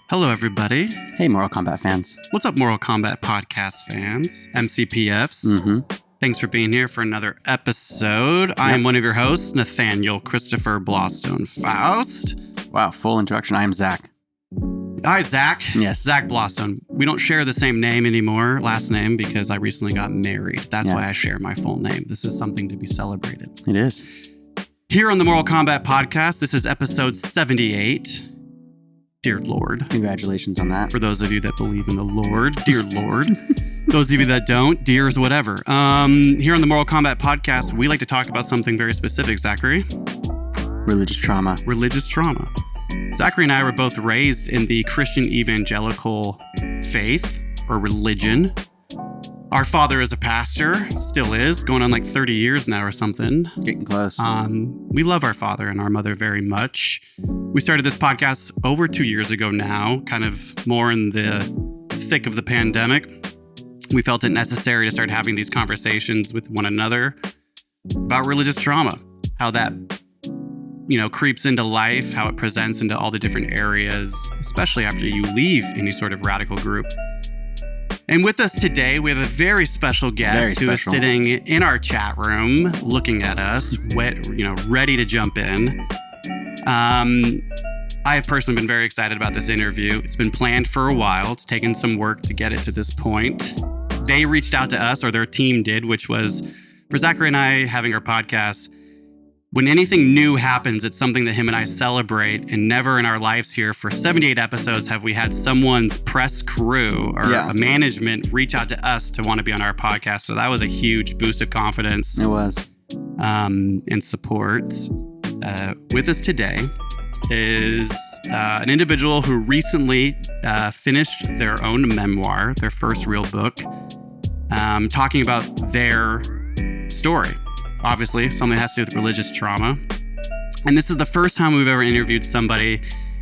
Hello, everybody. Hey, Mortal Kombat fans. What's up, Mortal Kombat podcast fans, MCPFs? Thanks for being here for another episode. I am one of your hosts, Nathaniel Christopher Blostone Faust. Wow, full introduction. I am Zach. Hi, Zach. Yes. Zach Blostone. We don't share the same name anymore, last name, because I recently got married. That's why I share my full name. This is something to be celebrated. It is. Here on the Mortal Kombat podcast, this is episode 78. Dear Lord. Congratulations on that. For those of you that believe in the Lord, dear Lord. Those of you that don't, dears whatever. Here on the Mortal Kombat podcast, we like to talk about something very specific, Zachary. Religious trauma. Religious trauma. Zachary and I were both raised in the Christian evangelical faith or religion. Our father is a pastor, still is, going on like 30 years now or something. Getting close. We love our father and our mother very much. We started this podcast over 2 years ago now, kind of more in the thick of the pandemic. We felt it necessary to start having these conversations with one another about religious trauma, how that, creeps into life, how it presents into all the different areas, especially after you leave any sort of radical group. And with us today, we have a very special guest who is sitting in our chat room, looking at us, ready to jump in. I have personally been very excited about this interview. It's been planned for a while. It's taken some work to get it to this point. They reached out to us, or their team did, which was for Zachary and I having our podcast. When anything new happens, it's something that him and I celebrate, and never in our lives here for 78 episodes have we had someone's press crew or a management reach out to us to want to be on our podcast. So that was a huge boost of confidence. It was. And support. With us today is an individual who recently finished their own memoir, their first real book, talking about their story. Obviously, something that has to do with religious trauma. And this is the first time we've ever interviewed somebody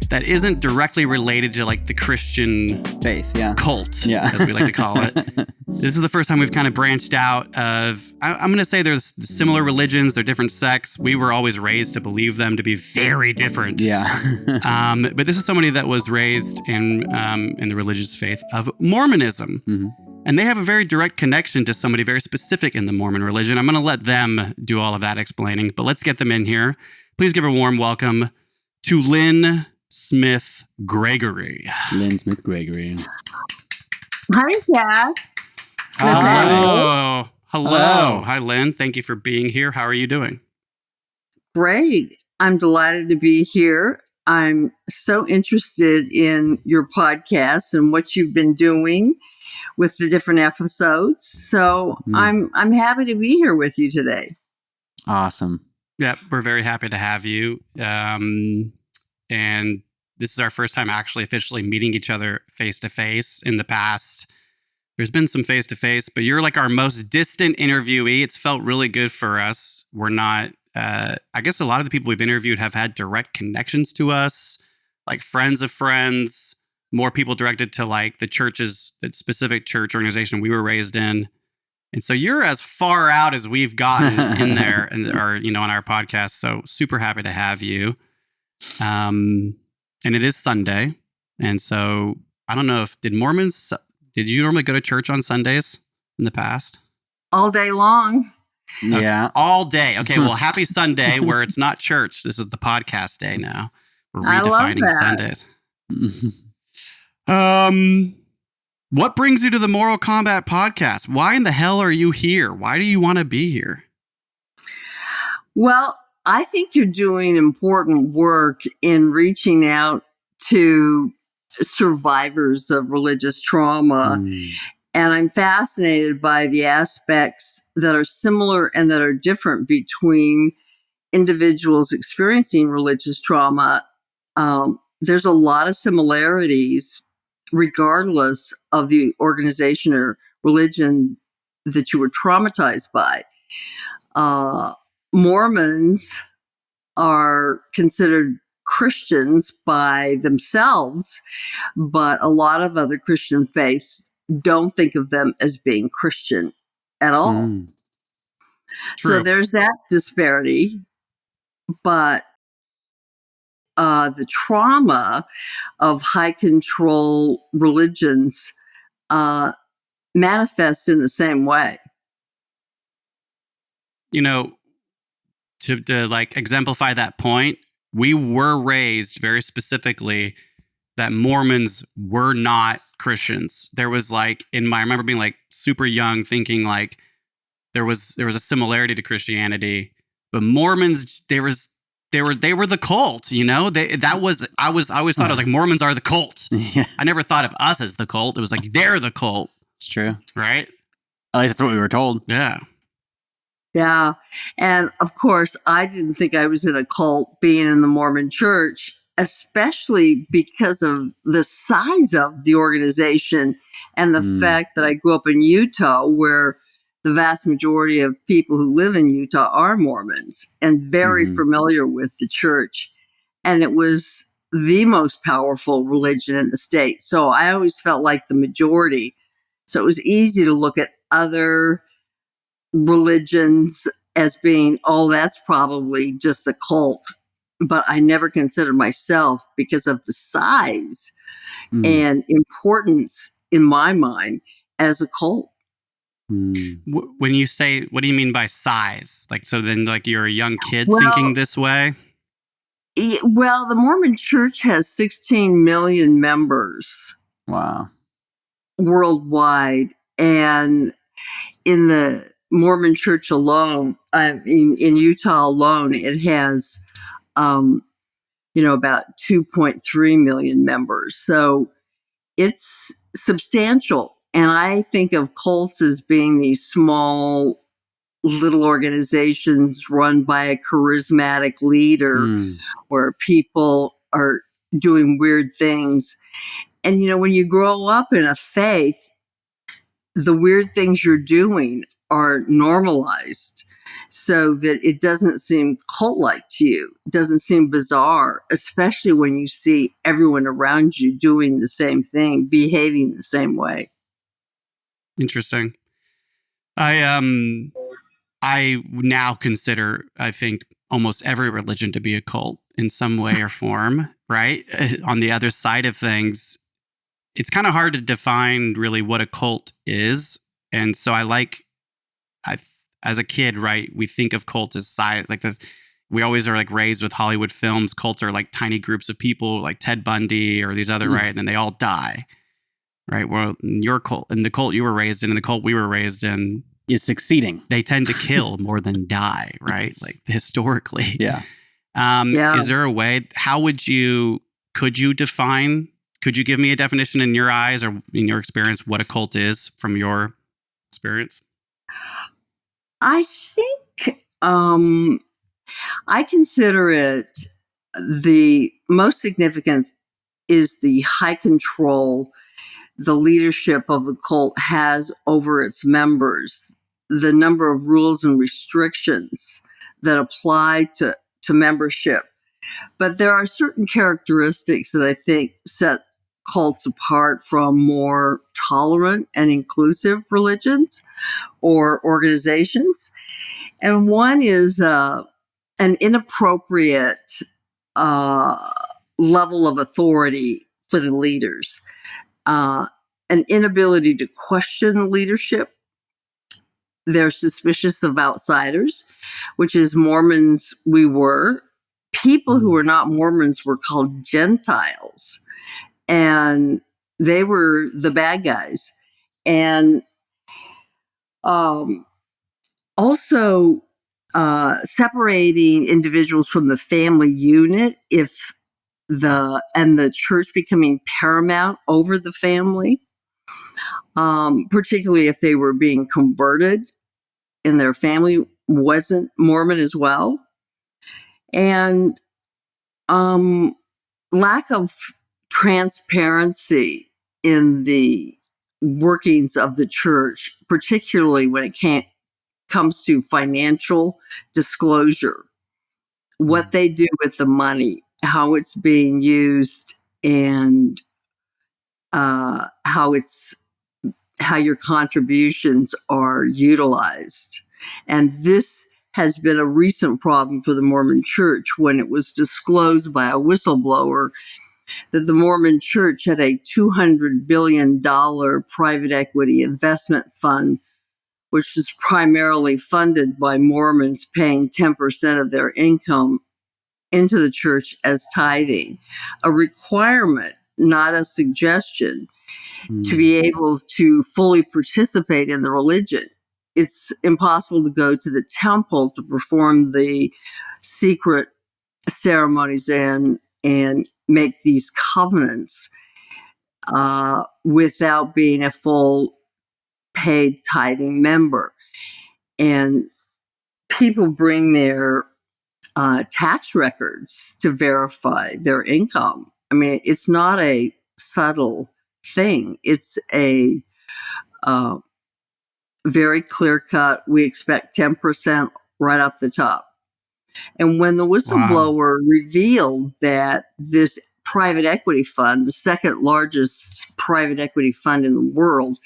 that isn't directly related to like the Christian faith, cult, as we like to call it. This is the first time we've kind of branched out of, I'm going to say there's similar religions, they're different sects. We were always raised to believe them to be very different. But this is somebody that was raised in the religious faith of Mormonism. Mm-hmm. And they have a very direct connection to somebody very specific in the Mormon religion. I'm going to let them do all of that explaining, but let's get them in here. Please give a warm welcome to Lyn Smith Gregory. Lyn Smith Gregory. Hi, Jack. Hello. Hi, Lyn. Thank you for being here. How are you doing? Great. I'm delighted to be here. I'm so interested in your podcast and what you've been doing with the different episodes. So I'm happy to be here with you today. Awesome. Yeah, we're very happy to have you. And this is our first time actually officially meeting each other face to face. In the past, there's been some face to face, but you're like our most distant interviewee. It's felt really good for us. We're not, I guess a lot of the people we've interviewed have had direct connections to us, like friends of friends, more people directed to like the churches, the specific church organization we were raised in. And so you're as far out as we've gotten in there and on our podcast. So super happy to have you. And it is Sunday. And so I don't know did you normally go to church on Sundays in the past? All day long. Yeah. All day. Okay. Well, happy Sunday where it's not church. This is the podcast day now. We're redefining Sundays. What brings you to the Mortal Kombat podcast? Why in the hell are you here? Why do you want to be here? Well, I think you're doing important work in reaching out to survivors of religious trauma. And I'm fascinated by the aspects that are similar and that are different between individuals experiencing religious trauma. There's a lot of similarities regardless of the organization or religion that you were traumatized by. Mormons are considered Christians by themselves, but a lot of other Christian faiths don't think of them as being Christian at all. So there's that disparity. But the trauma of high control religions manifests in the same way. You know, to like exemplify that point, we were raised very specifically that Mormons were not Christians. There was like I remember being like super young, thinking like there was a similarity to Christianity, but Mormons they were the cult. You know, I always thought it was like Mormons are the cult. Yeah, I never thought of us as the cult. It was like they're the cult. it's true. Right? At least that's what we were told. Yeah. Yeah. And of course, I didn't think I was in a cult being in the Mormon Church, especially because of the size of the organization and the fact that I grew up in Utah, where the vast majority of people who live in Utah are Mormons and very familiar with the church. And it was the most powerful religion in the state. So I always felt like the majority. So it was easy to look at other religions as being, oh, that's probably just a cult. But I never considered myself, because of the size and importance in my mind, as a cult. When you say, what do you mean by size? Like, so then like you're a young kid thinking this way? Well, the Mormon Church has 16 million members. Wow. Worldwide. And in the Mormon Church alone, in Utah alone, it has, about 2.3 million members. So it's substantial. And I think of cults as being these small little organizations run by a charismatic leader where people are doing weird things. And, when you grow up in a faith, the weird things you're doing are normalized so that it doesn't seem cult-like to you. It doesn't seem bizarre, especially when you see everyone around you doing the same thing, behaving the same way. Interesting. I now consider, I think, almost every religion to be a cult in some way or form, right? On the other side of things, it's kind of hard to define really what a cult is. And so as a kid, right, we think of cults as size, like this. We always are like raised with Hollywood films. Cults are like tiny groups of people like Ted Bundy or these other, right? And then they all die, right? Well, your cult, and the cult you were raised in and the cult we were raised in is succeeding. They tend to kill more than die, right? Like historically. Yeah. Is there a way, could you give me a definition in your eyes or in your experience what a cult is from your experience? I think I consider it the most significant is the high control the leadership of the cult has over its members, the number of rules and restrictions that apply to membership. But there are certain characteristics that I think set cults apart from more tolerant and inclusive religions or organizations. And one is an inappropriate level of authority for the leaders, an inability to question leadership. They're suspicious of outsiders, which is Mormons we were. People who were not Mormons were called Gentiles, and they were the bad guys. And also separating individuals from the family unit and the church becoming paramount over the family, particularly if they were being converted and their family wasn't Mormon as well. And lack of transparency in the workings of the church, particularly when it comes to financial disclosure, what they do with the money, how it's being used, and how your contributions are utilized. And this has been a recent problem for the Mormon Church when it was disclosed by a whistleblower that the Mormon Church had a $200 billion private equity investment fund, which was primarily funded by Mormons paying 10% of their income into the church as tithing, a requirement, not a suggestion, to be able to fully participate in the religion. It's impossible to go to the temple to perform the secret ceremonies and make these covenants without being a full paid tithing member. And people bring their tax records to verify their income. I mean, it's not a subtle thing. It's a very clear cut. We expect 10% right off the top. And when the whistleblower revealed that this private equity fund, the second largest private equity fund in the world,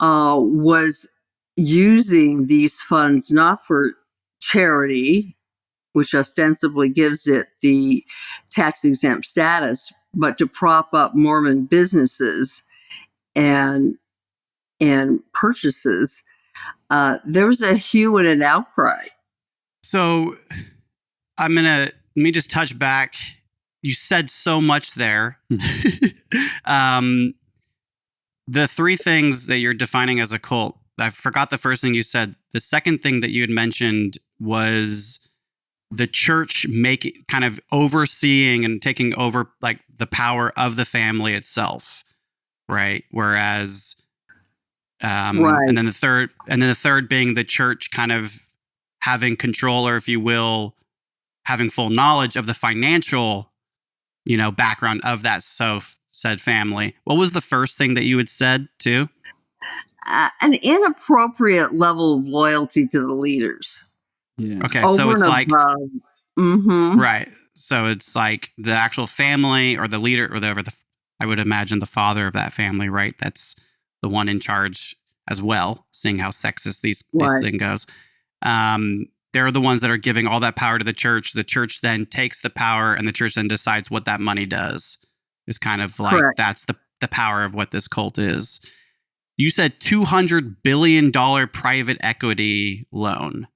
was using these funds not for charity, which ostensibly gives it the tax-exempt status, but to prop up Mormon businesses and purchases, there was a hue and an outcry. So let me just touch back. You said so much there. The three things that you're defining as a cult, I forgot the first thing you said. The second thing that you had mentioned was the church kind of overseeing and taking over like the power of the family itself, right? Whereas, Right. and then the third being the church kind of having control, or if you will, having full knowledge of the financial, background of that said family. What was the first thing that you had said too? An inappropriate level of loyalty to the leaders. Yeah. Okay, Over so it's and like, above. Mm-hmm. right. So it's like the actual family or the leader or whatever, I would imagine the father of that family, right? That's the one in charge as well, seeing how sexist this thing goes. They're the ones that are giving all that power to the church. The church then takes the power and the church then decides what that money does. It's kind of like, Correct. That's the power of what this cult is. You said $200 billion private equity loan.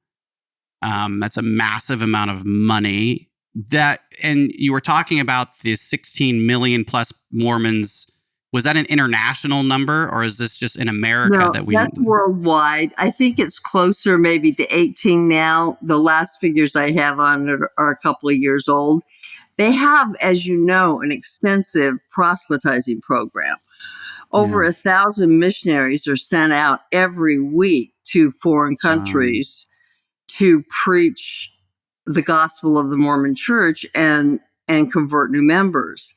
That's a massive amount of money. And you were talking about the 16 million plus Mormons. Was that an international number, or is this just in America No, that we? that's worldwide. I think it's closer maybe to 18 now. The last figures I have on it are a couple of years old. They have, as you know, an extensive proselytizing program. Over 1,000 missionaries are sent out every week to foreign countries to preach the gospel of the Mormon Church and convert new members.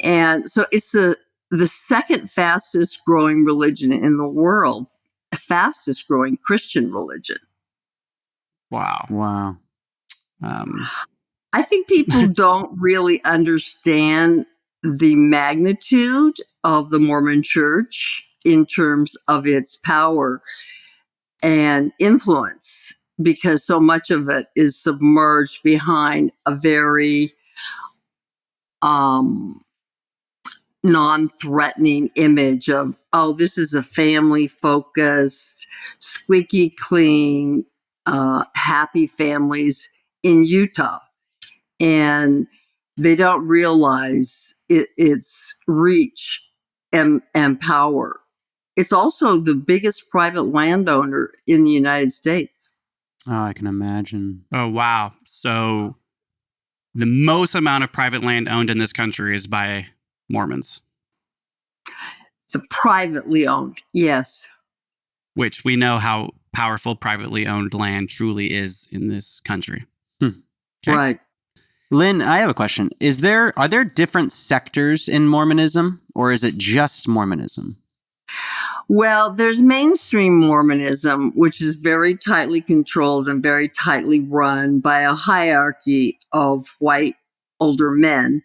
And so it's the second fastest growing religion in the world, the fastest growing Christian religion. Wow. I think people don't really understand the magnitude of the Mormon Church in terms of its power and influence, because so much of it is submerged behind a very non-threatening image of, oh, this is a family-focused, squeaky clean, happy families in Utah. And they don't realize its reach and power. It's also the biggest private landowner in the United States. Oh, I can imagine. Oh, wow. So the most amount of private land owned in this country is by Mormons. The privately owned, yes. Which we know how powerful privately owned land truly is in this country. Okay. Right. Lyn, I have a question. Are there different sectors in Mormonism, or is it just Mormonism? Well, there's mainstream Mormonism, which is very tightly controlled and very tightly run by a hierarchy of white older men.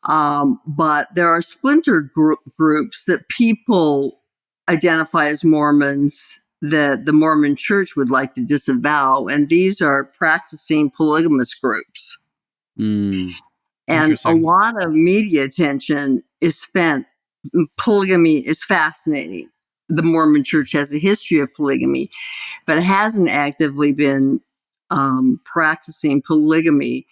But there are splinter groups that people identify as Mormons that the Mormon Church would like to disavow, and these are practicing polygamous groups. And a lot of media attention is spent. Polygamy is fascinating. The Mormon Church has a history of polygamy, but it hasn't actively been practicing polygamy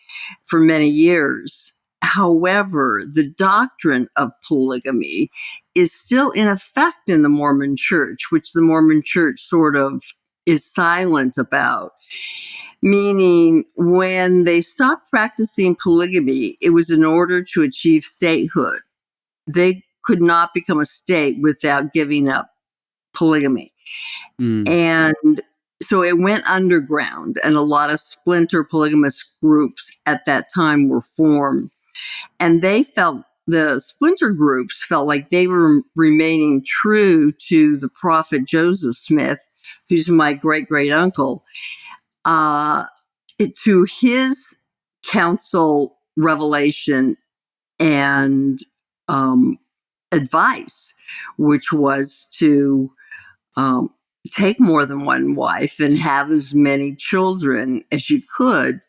for many years. However, the doctrine of polygamy is still in effect in the Mormon Church, which the Mormon Church sort of is silent about. Meaning, when they stopped practicing polygamy, it was in order to achieve statehood. They could not become a state without giving up polygamy. And so it went underground, and a lot of splinter polygamous groups at that time were formed. And the splinter groups felt like they were remaining true to the prophet Joseph Smith, who's my great uncle, to his counsel, revelation, and advice, which was to take more than one wife and have as many children as you could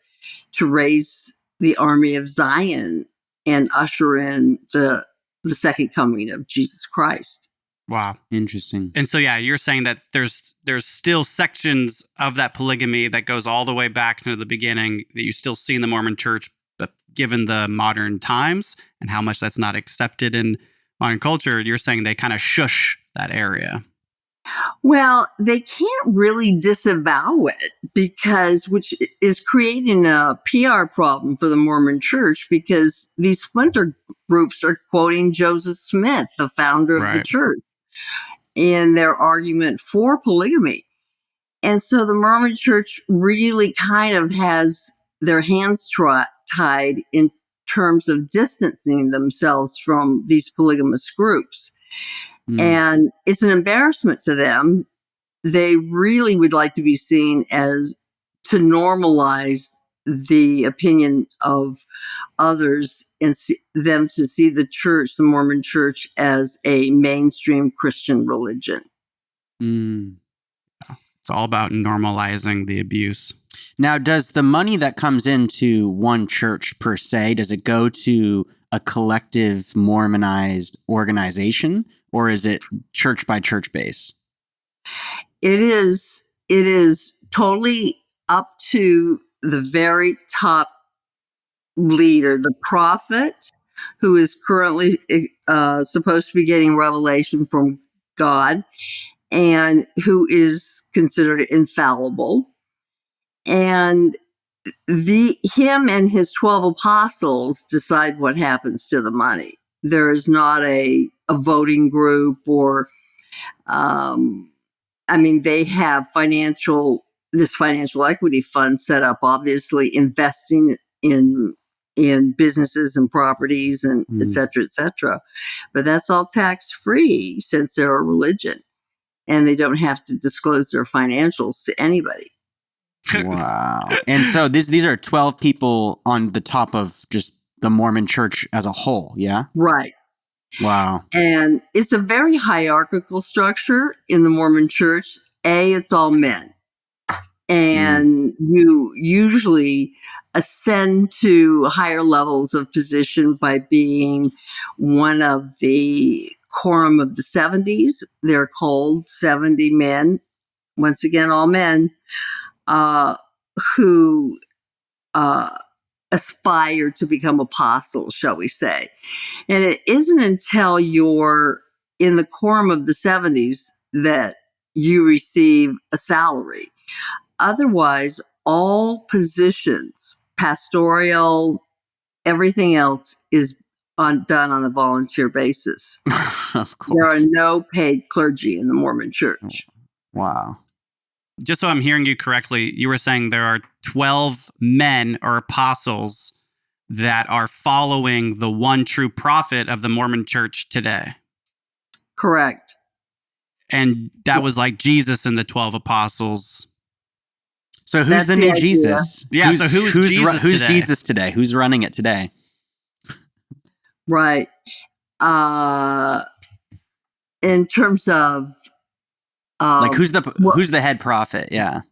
to raise the army of Zion and usher in the second coming of Jesus Christ. Wow. Interesting. And so, yeah, you're saying that there's still sections of that polygamy that goes all the way back to the beginning that you still see in the Mormon Church, but given the modern times and how much that's not accepted in modern culture, you're saying they kind of shush that area. Well, they can't really disavow it which is creating a PR problem for the Mormon Church, because these splinter groups are quoting Joseph Smith, the founder of the church, in their argument for polygamy. And so the Mormon Church really kind of has their hands tied in terms of distancing themselves from these polygamous groups. And it's an embarrassment to them. They really would like to be seen as to normalize the opinion of others and them to see the church, the Mormon Church, as a mainstream Christian religion. It's all about normalizing the abuse. Now, does the money that comes into one church per se, does it go to a collective Mormonized organization, or is it church by church base? It is totally up to the very top leader, the prophet, who is currently supposed to be getting revelation from God and who is considered infallible. And him and his 12 apostles decide what happens to the money. There is not a voting group or, they have this financial equity fund set up, obviously investing in businesses and properties and et cetera, et cetera. But that's all tax free since they're a religion and they don't have to disclose their financials to anybody. Wow. And so these are 12 people on the top of just the Mormon Church as a whole, yeah? Right. Wow. And it's a very hierarchical structure in the Mormon Church. It's all men. And you usually ascend to higher levels of position by being one of the quorum of the 70s. They're called 70 men. Once again, all men. Who aspire to become apostles, shall we say. And it isn't until you're in the quorum of the 70s that you receive a salary. Otherwise, all positions, pastoral, everything else is done on a volunteer basis. Of course. There are no paid clergy in the Mormon Church. Wow. Just so I'm hearing you correctly, you were saying there are 12 men or apostles that are following the one true prophet of the Mormon Church today. Correct. And that was like Jesus and the 12 apostles. So who's the new Jesus? Yeah, so who's Jesus who's today? Jesus today? Who's running it today? Right. In terms of Like who's well, the head prophet? Yeah.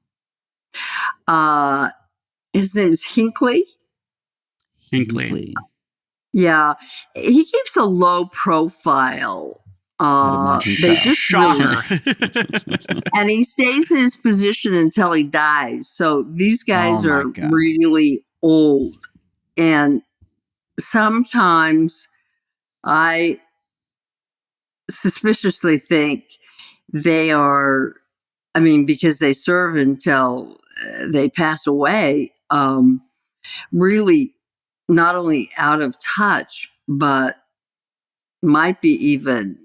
His name is Hinckley. Hinckley. Yeah, he keeps a low profile. They just Shocker. and he stays in his position until he dies. So these guys are really old, and sometimes I suspiciously think they are. I mean, because they serve until they pass away. Really, not only out of touch, but might be even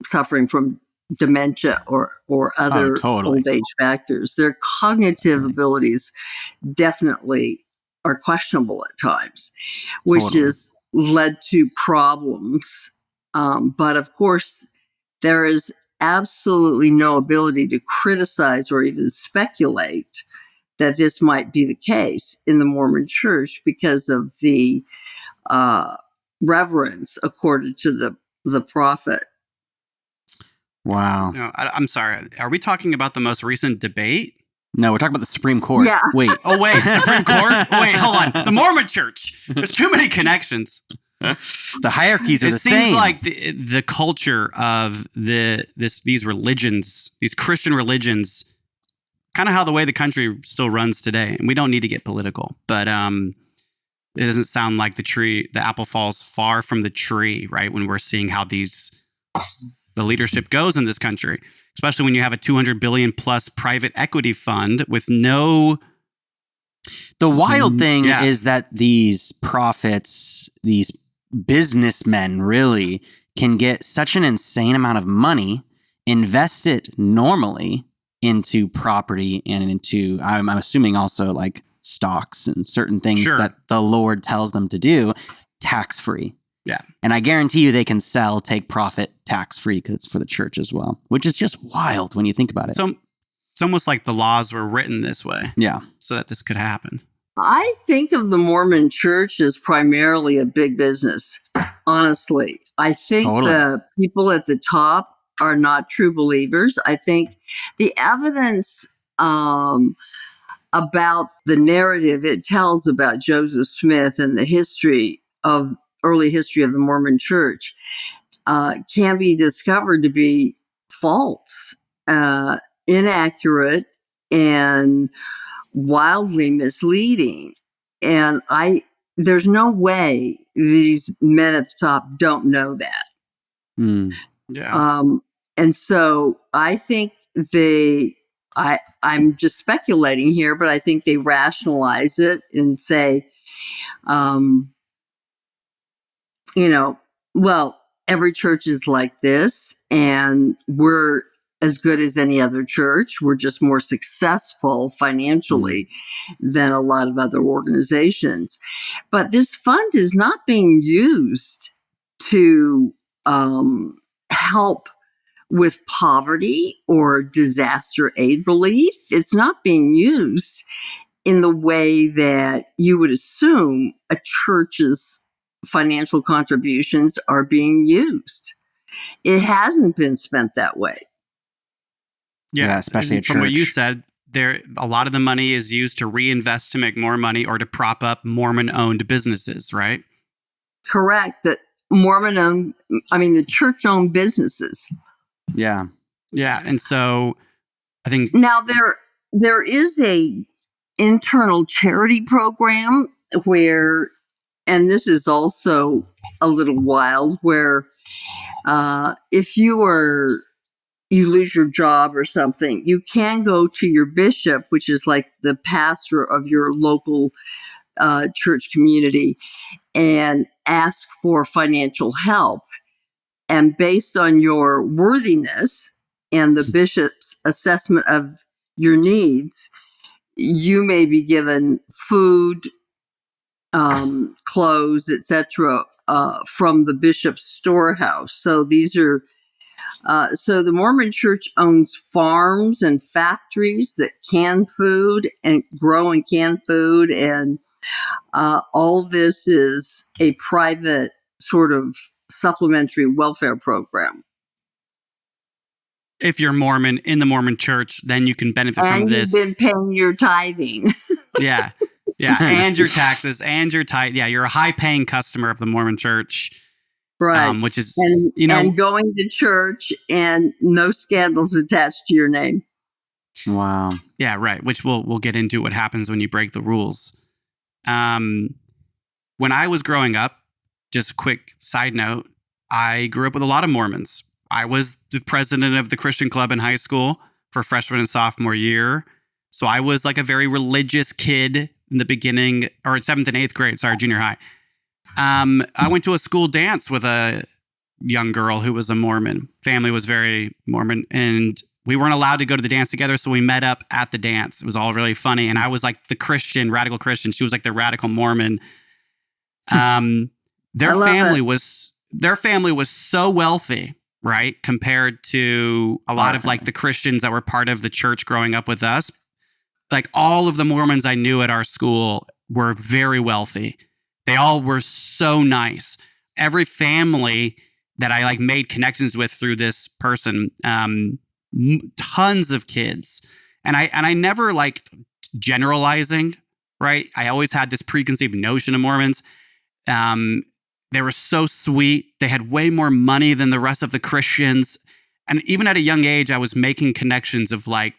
suffering from dementia or other old age factors. Their cognitive abilities definitely are questionable at times, which has led to problems. But of course, there is absolutely no ability to criticize or even speculate that this might be the case in the Mormon Church because of the reverence accorded to the prophet. Wow. No, I'm sorry. Are we talking about the most recent debate? No, we're talking about the Supreme Court. Yeah. Wait. Oh, wait. Supreme Court? Wait, hold on. The Mormon Church. There's too many connections. The hierarchies are the same. It seems like the culture of these religions, these Christian religions, kind of how the way the country still runs today. And we don't need to get political, but it doesn't sound like the apple falls far from the tree, right? When we're seeing how the leadership goes in this country, especially when you have a 200 billion plus private equity fund with no. The wild thing is that these prophets, these businessmen really can get such an insane amount of money, invest it normally into property and into, I'm assuming also like stocks and certain things that the Lord tells them to do, tax-free. Yeah. And I guarantee you they can take profit tax-free because it's for the church as well, which is just wild when you think about it. So it's almost like the laws were written this way. Yeah. So that this could happen. I think of the Mormon Church as primarily a big business, honestly. I think the people at the top are not true believers. I think the evidence about the narrative it tells about Joseph Smith and the early history of the Mormon Church can be discovered to be false, inaccurate, and wildly misleading. And there's no way these men at the top don't know that. Yeah. And so I think I'm just speculating here, but I think they rationalize it and say, well, every church is like this, and we're as good as any other church. We're just more successful financially than a lot of other organizations. But this fund is not being used to help with poverty or disaster aid relief. It's not being used in the way that you would assume a church's financial contributions are being used. It hasn't been spent that way. Yeah, especially at from church. what you said, a lot of the money is used to reinvest to make more money or to prop up Mormon-owned businesses, right? Correct. That the church-owned businesses. Yeah. Yeah, and so I think now there is a internal charity program where, and this is also a little wild, where if you lose your job or something, you can go to your bishop, which is like the pastor of your local church community, and ask for financial help. And based on your worthiness and the bishop's assessment of your needs, you may be given food, clothes, etc., from the bishop's storehouse. So these are so the Mormon Church owns farms and factories that can food and grow and can food, and all this is a private sort of supplementary welfare program. if you're Mormon in the Mormon Church, then you can benefit from this. And you've been paying your tithing. Yeah. And your taxes and your tithe. Yeah. You're a high paying customer of the Mormon Church. Right. Which is, and going to church and no scandals attached to your name. Wow. Yeah, right. Which we'll get into what happens when you break the rules. When I was growing up, just a quick side note, I grew up with a lot of Mormons. I was the president of the Christian club in high school for freshman and sophomore year. So I was like a very religious kid in the beginning, or in 7th and 8th grade, junior high. I went to a school dance with a young girl who was a Mormon. Family was very Mormon, and we weren't allowed to go to the dance together, so we met up at the dance. It was all really funny, and I was like the Christian, radical Christian. She was like the radical Mormon. Their family was so wealthy, right, compared to a lot of like the Christians that were part of the church growing up with us. Like all of the Mormons I knew at our school were very wealthy. They all were so nice. Every family that I like made connections with through this person, tons of kids. And I never liked generalizing, right? I always had this preconceived notion of Mormons. They were so sweet. They had way more money than the rest of the Christians. And even at a young age, I was making connections of like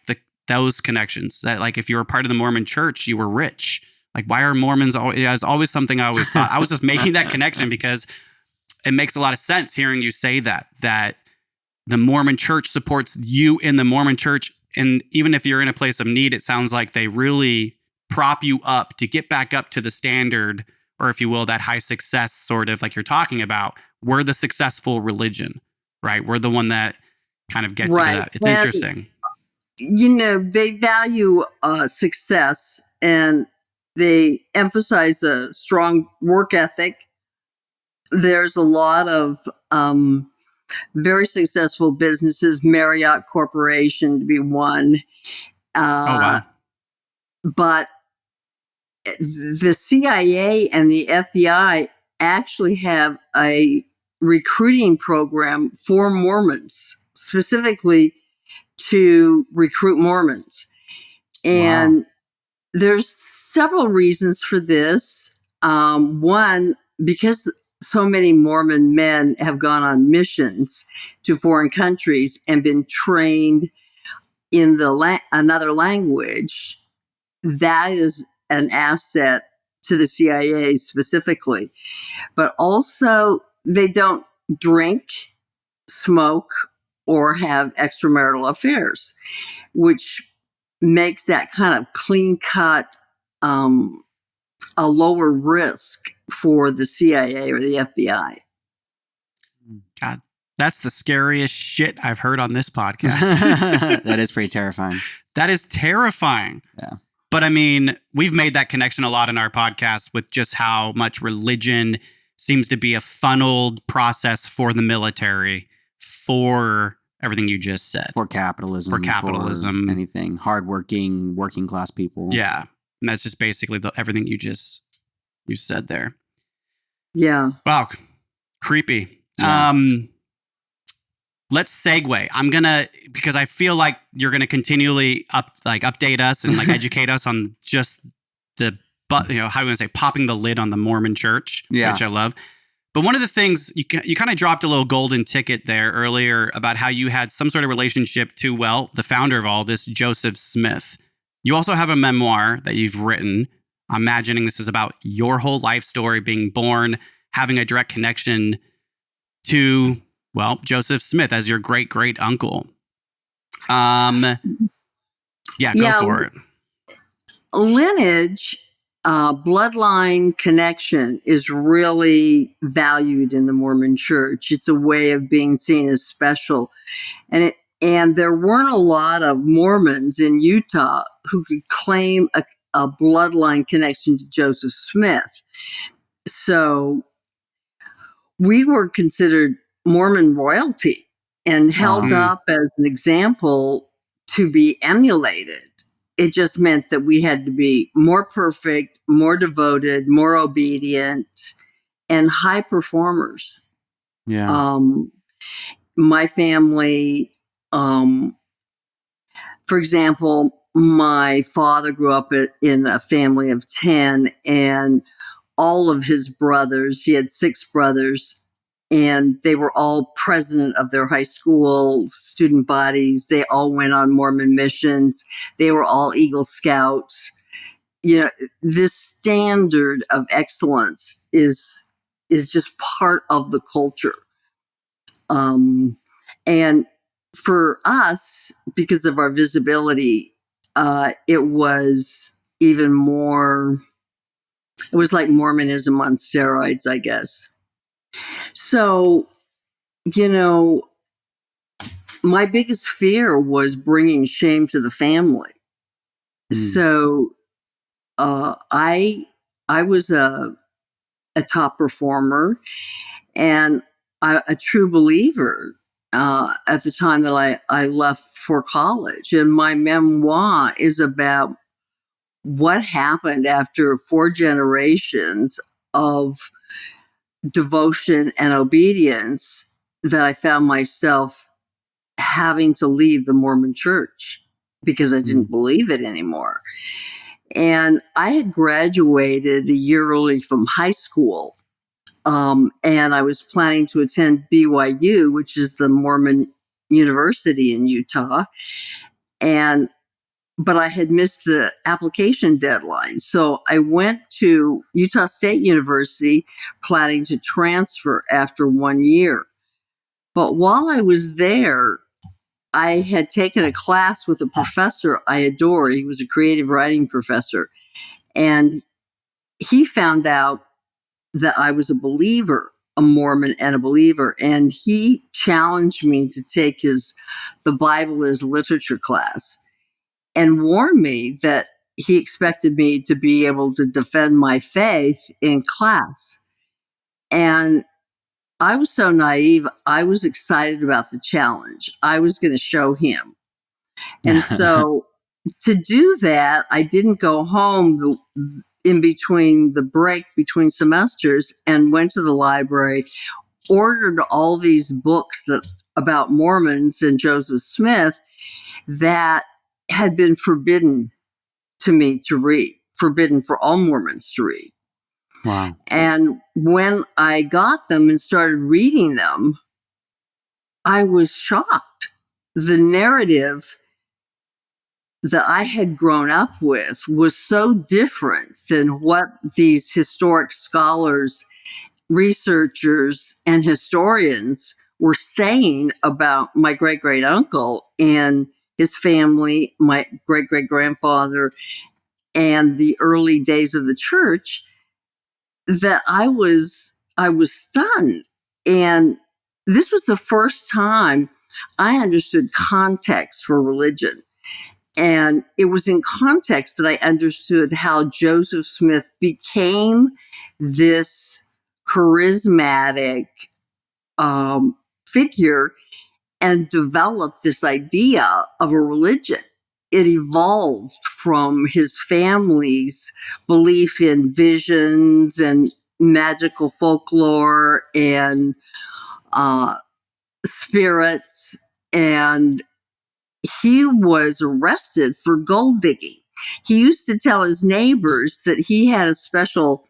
those connections that like if you were part of the Mormon Church, you were rich. Like, why are Mormons always? It's always something I always thought. I was just making that connection because it makes a lot of sense hearing you say that the Mormon Church supports you in the Mormon Church. And even if you're in a place of need, it sounds like they really prop you up to get back up to the standard, or if you will, that high success sort of like you're talking about. We're the successful religion, right? We're the one that kind of gets you to that. It's interesting. They value success, and they emphasize a strong work ethic. There's a lot of very successful businesses, Marriott Corporation to be one. Wow. But the CIA and the FBI actually have a recruiting program for Mormons, specifically to recruit Mormons. And there's several reasons for this. One, because so many Mormon men have gone on missions to foreign countries and been trained in another language, that is an asset to the CIA specifically. But also, they don't drink, smoke, or have extramarital affairs, which makes that kind of clean cut a lower risk for the CIA or the FBI. God, that's the scariest shit I've heard on this podcast. That is pretty terrifying. That is terrifying. Yeah. But I mean, we've made that connection a lot in our podcast with just how much religion seems to be a funneled process for the military, for everything you just said. For capitalism. For anything. Hardworking, working class people. Yeah. And that's just basically everything you said there. Yeah. Wow. Creepy. Yeah. Let's segue. Because I feel like you're gonna continually update us and like educate us on just how do you want to say, popping the lid on the Mormon Church, which I love. But one of the things you kind of dropped a little golden ticket there earlier about how you had some sort of relationship to, the founder of all this, Joseph Smith. You also have a memoir that you've written. I'm imagining this is about your whole life story, being born, having a direct connection to, Joseph Smith as your great uncle. Go for it. Lineage, bloodline connection is really valued in the Mormon Church. It's a way of being seen as special. And there weren't a lot of Mormons in Utah who could claim a bloodline connection to Joseph Smith. So we were considered Mormon royalty and held up as an example to be emulated. It just meant that we had to be more perfect, more devoted, more obedient, and high performers. Yeah. My family For example, my father grew up in a family of 10, and all of his brothers, he had 6 brothers, and they were all president of their high school student bodies. They all went on Mormon missions. They were all Eagle Scouts. This standard of excellence is just part of the culture. And for us, because of our visibility, it was even more, it was like Mormonism on steroids, I guess. So, my biggest fear was bringing shame to the family. So, I was a top performer and a true believer at the time that I left for college. And my memoir is about what happened after 4 generations of devotion and obedience that I found myself having to leave the Mormon Church because I didn't believe it anymore. And I had graduated a year early from high school. And I was planning to attend BYU, which is the Mormon University in Utah. But I had missed the application deadline. So I went to Utah State University planning to transfer after 1 year. But while I was there, I had taken a class with a professor I adored. He was a creative writing professor. And he found out that I was a believer, a Mormon and a believer. And he challenged me to take the Bible as literature class and warned me that he expected me to be able to defend my faith in class. And I was so naive. I was excited about the challenge. I was going to show him. And so to do that, I didn't go home in between the break between semesters and went to the library, ordered all these books about Mormons and Joseph Smith that had been forbidden to me to read, forbidden for all Mormons to read. Wow. And when I got them and started reading them, I was shocked. The narrative that I had grown up with was so different than what these historic scholars, researchers, and historians were saying about my great-great-uncle and his family, my great-great-grandfather, and the early days of the church, that I was stunned. And this was the first time I understood context for religion. And it was in context that I understood how Joseph Smith became this charismatic figure and developed this idea of a religion. It evolved from his family's belief in visions and magical folklore and spirits. And he was arrested for gold digging. He used to tell his neighbors that he had a special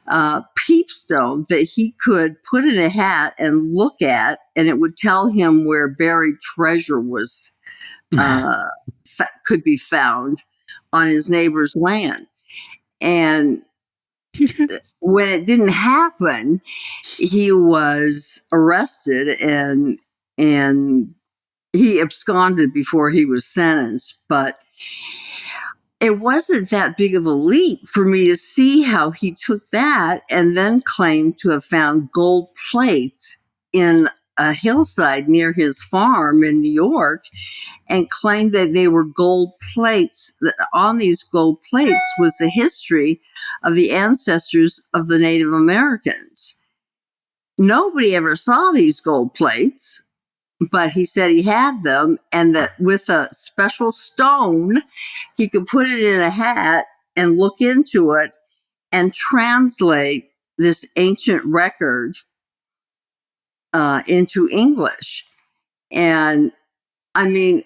peepstone that he could put in a hat and look at, and it would tell him where buried treasure was could be found on his neighbor's land. And when it didn't happen, he was arrested and he absconded before he was sentenced. But it wasn't that big of a leap for me to see how he took that and then claimed to have found gold plates in a hillside near his farm in New York, and claimed that they were gold plates. That on these gold plates was the history of the ancestors of the Native Americans. Nobody ever saw these gold plates, but he said he had them, and that with a special stone, he could put it in a hat and look into it and translate this ancient record into English. And I mean,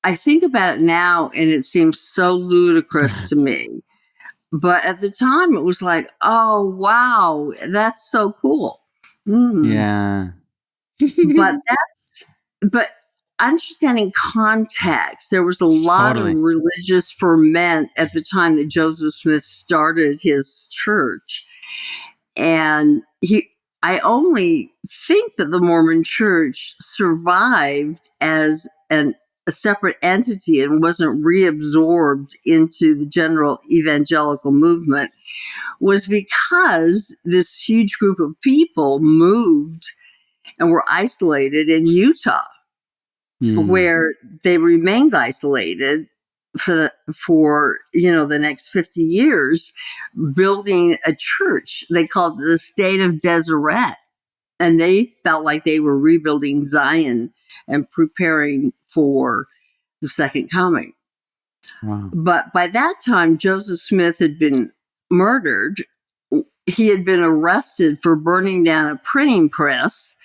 I think about it now and it seems so ludicrous to me. But at the time, it was like, oh, wow, that's so cool. Yeah. But understanding context, there was a lot of religious ferment at the time that Joseph Smith started his church. And I only think that the Mormon Church survived as a separate entity and wasn't reabsorbed into the general evangelical movement was because this huge group of people moved and were isolated in Utah, where they remained isolated for the next 50 years, building a church. They called it the State of Deseret. And they felt like they were rebuilding Zion and preparing for the second coming. Wow. But by that time, Joseph Smith had been murdered. He had been arrested for burning down a printing press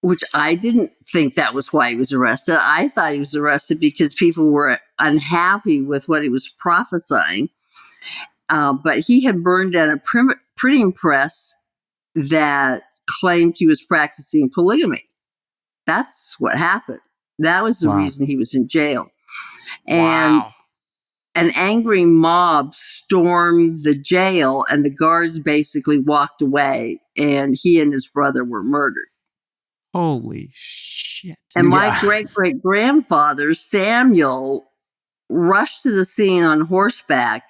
which I didn't think that was why he was arrested. I thought he was arrested because people were unhappy with what he was prophesying. But he had burned down a printing press that claimed he was practicing polygamy. That's what happened. That was the reason he was in jail. And an angry mob stormed the jail, and the guards basically walked away, and he and his brother were murdered. Holy shit. And my great-great-grandfather, Samuel, rushed to the scene on horseback,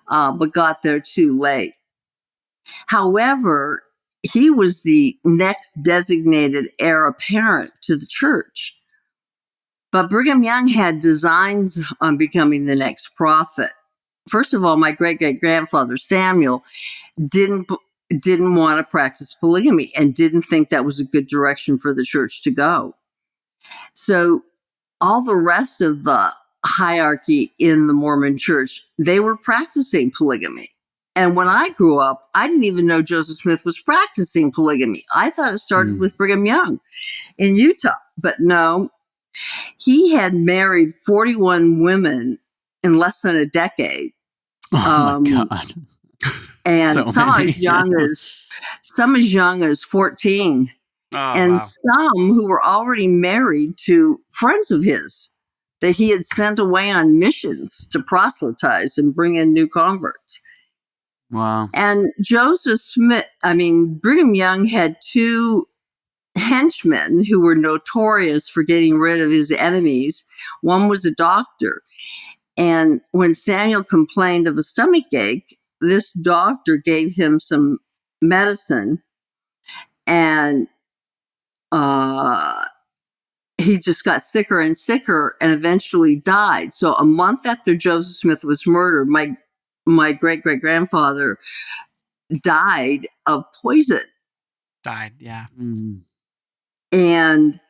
but got there too late. However, he was the next designated heir apparent to the church. But Brigham Young had designs on becoming the next prophet. First of all, my great-great-grandfather, Samuel, didn't want to practice polygamy and didn't think that was a good direction for the church to go. So all the rest of the hierarchy in the Mormon Church, they were practicing polygamy. And when I grew up, I didn't even know Joseph Smith was practicing polygamy. I thought it started with Brigham Young in Utah. But no, he had married 41 women in less than a decade. Oh my God. And so some as young as 14. Some who were already married to friends of his that he had sent away on missions to proselytize and bring in new converts. Wow. And Brigham Young had two henchmen who were notorious for getting rid of his enemies. One was a doctor. And when Samuel complained of a stomach ache, this doctor gave him some medicine, and he just got sicker and sicker and eventually died. So a month after Joseph Smith was murdered, my great-great-grandfather died of poison. Died, yeah. And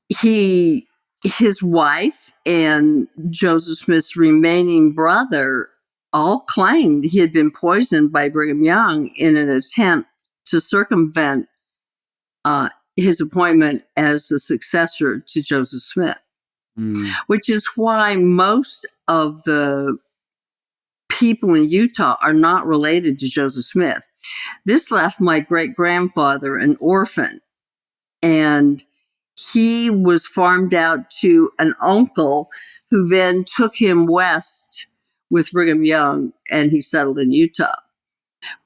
his wife and Joseph Smith's remaining brother all claimed he had been poisoned by Brigham Young in an attempt to circumvent his appointment as the successor to Joseph Smith, which is why most of the people in Utah are not related to Joseph Smith. This left my great-grandfather an orphan, and he was farmed out to an uncle who then took him west with Brigham Young, and he settled in Utah.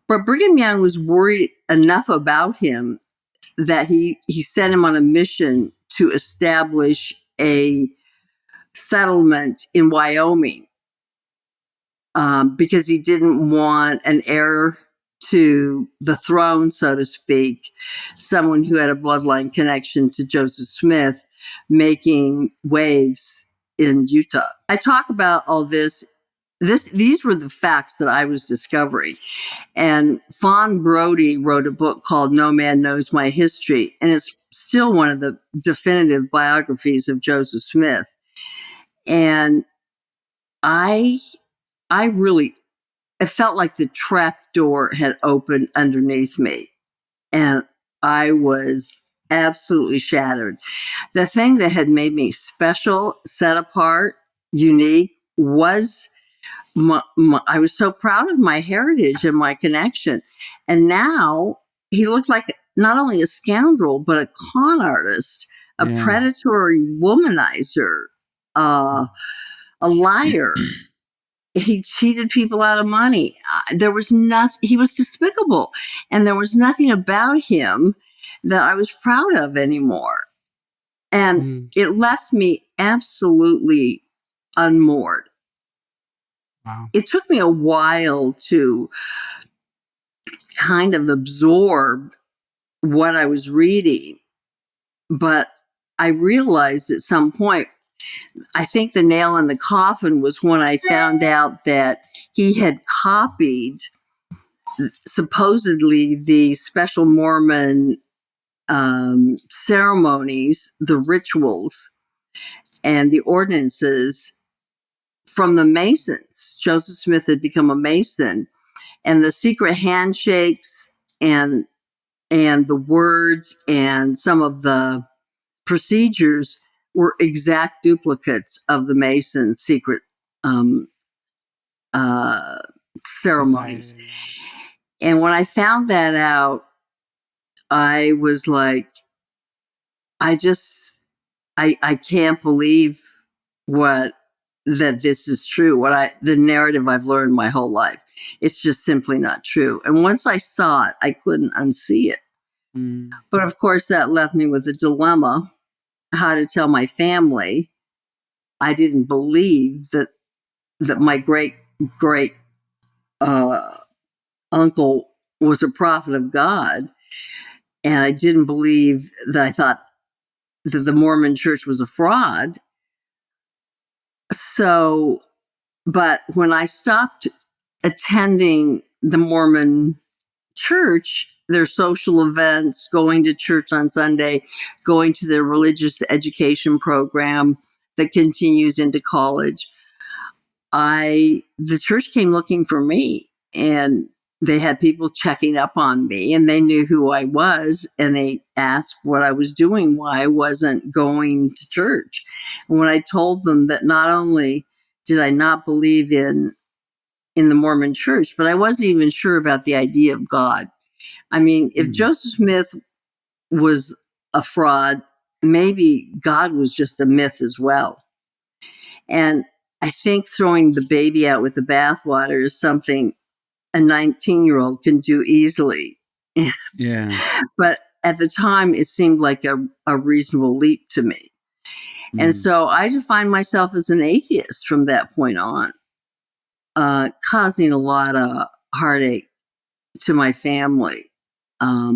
But Brigham Young was worried enough about him that he sent him on a mission to establish a settlement in Wyoming because he didn't want an heir to the throne, so to speak, someone who had a bloodline connection to Joseph Smith making waves in Utah. I talk about all this. These were the facts that I was discovering. And Fawn Brody wrote a book called No Man Knows My History, and it's still one of the definitive biographies of Joseph Smith. And it felt like the trap door had opened underneath me. And I was absolutely shattered. The thing that had made me special, set apart, unique was I was so proud of my heritage and my connection. And now he looked like not only a scoundrel, but a con artist, a predatory womanizer, a liar. He cheated people out of money. There was he was despicable. And there was nothing about him that I was proud of anymore. And it left me absolutely unmoored. Wow. It took me a while to kind of absorb what I was reading, but I realized at some point, I think the nail in the coffin was when I found out that he had copied supposedly the special Mormon ceremonies, the rituals, and the ordinances from the Masons. Joseph Smith had become a Mason, and the secret handshakes and the words and some of the procedures were exact duplicates of the Masons' secret ceremonies. Society. And when I found that out, I was like, I can't believe that this is true. The narrative I've learned my whole life. It's just simply not true. And once I saw it, I couldn't unsee it. But of course, that left me with a dilemma: how to tell my family I didn't believe that my great uncle was a prophet of God, and I didn't believe that. I thought that the Mormon Church was a fraud. So, but when I stopped attending the Mormon Church, their social events, going to church on Sunday, going to their religious education program that continues into college, the church came looking for me, and they had people checking up on me, and they knew who I was, and they asked what I was doing, why I wasn't going to church. And when I told them that not only did I not believe in the Mormon Church, but I wasn't even sure about the idea of God. I mean, if Joseph Smith was a fraud, maybe God was just a myth as well. And I think throwing the baby out with the bathwater is something a 19-year-old can do easily. Yeah. But at the time, it seemed like a reasonable leap to me. And so I defined myself as an atheist from that point on, causing a lot of heartache to my family,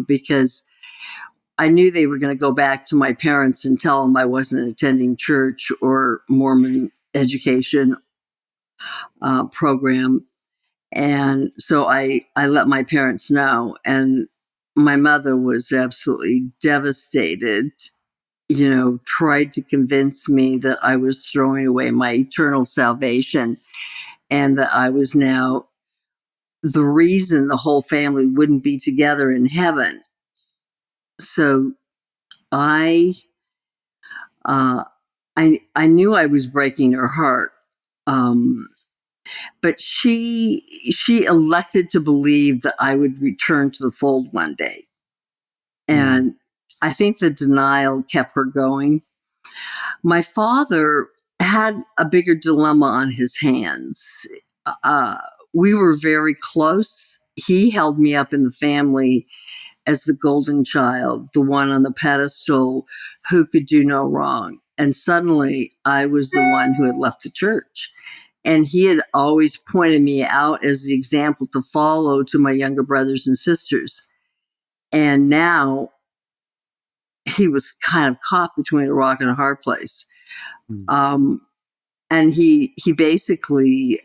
because I knew they were going to go back to my parents and tell them I wasn't attending church or Mormon education program. And so I let my parents know, and my mother was absolutely devastated, tried to convince me that I was throwing away my eternal salvation and that I was now the reason the whole family wouldn't be together in heaven. So I knew I was breaking her heart. But she elected to believe that I would return to the fold one day. And I think the denial kept her going. My father had a bigger dilemma on his hands. We were very close. He held me up in the family as the golden child, the one on the pedestal who could do no wrong. And suddenly I was the one who had left the church. And he had always pointed me out as the example to follow to my younger brothers and sisters. And now he was kind of caught between a rock and a hard place. And he basically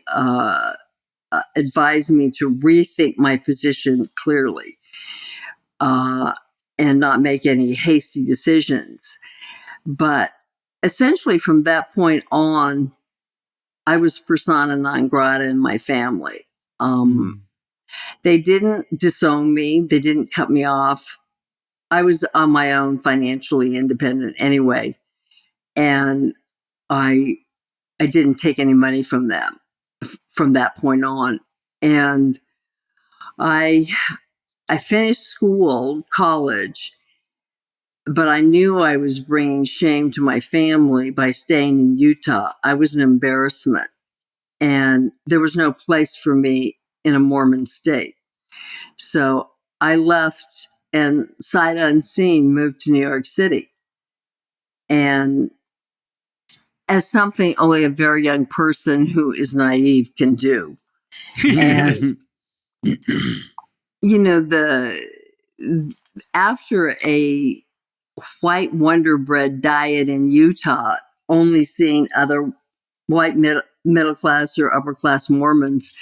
advised me to rethink my position clearly, and not make any hasty decisions. But essentially from that point on, I was persona non grata in my family. They didn't disown me. They didn't cut me off. I was on my own, financially independent anyway, and I didn't take any money from them from that point on. And I finished school, college, but I knew I was bringing shame to my family by staying in Utah. I was an embarrassment, and there was no place for me in a Mormon state. So I left and sight unseen moved to New York City. And as something only a very young person who is naive can do. And, you know, after a white Wonder Bread diet in Utah, only seeing other white middle class or upper class Mormons,